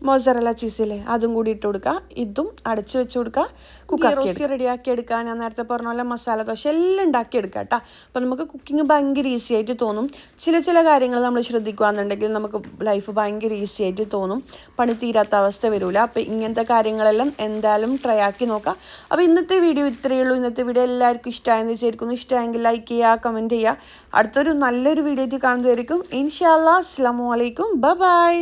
മൊസറല ചീസില്ലേ അതും കൂടി ഇട്ട് കൊടുക്കുക. ഇതും അടച്ച് വെച്ച് കൊടുക്കുക. കുക്കർ റെഡിയാക്കി എടുക്കുക. ഞാൻ നേരത്തെ പറഞ്ഞ പോലെ മസാല ദോശ എല്ലാം ഉണ്ടാക്കിയെടുക്കുക കേട്ടോ. അപ്പോൾ നമുക്ക് കുക്കിംഗ് ഭയങ്കര ഈസി ആയിട്ട് തോന്നും. ചില കാര്യങ്ങൾ നമ്മൾ ശ്രദ്ധിക്കുകയെന്നുണ്ടെങ്കിൽ നമുക്ക് ലൈഫ് ഭയങ്കര ഈസി ആയിട്ട് തോന്നും, പണി തീരാത്ത അവസ്ഥ വരില്ല. അപ്പോൾ ഇങ്ങനത്തെ കാര്യങ്ങളെല്ലാം എന്തായാലും ട്രൈ ആക്കി നോക്കാം. അപ്പോൾ ഇന്നത്തെ വീഡിയോ ഇത്രയേ ഉള്ളൂ. ഇന്നത്തെ വീഡിയോ എല്ലാവർക്കും ഇഷ്ടമായെന്ന് വിചാരിക്കുന്നു. ഇഷ്ടമായെങ്കിൽ ലൈക്ക് ചെയ്യുക, കമൻറ്റ് ചെയ്യുക. അടുത്തൊരു നല്ലൊരു വീഡിയോ ആയിട്ട് കാണുന്നതായിരിക്കും. ഇൻഷാ അല്ലാഹ്. അസ്സലാമു അലൈക്കും. ബൈ.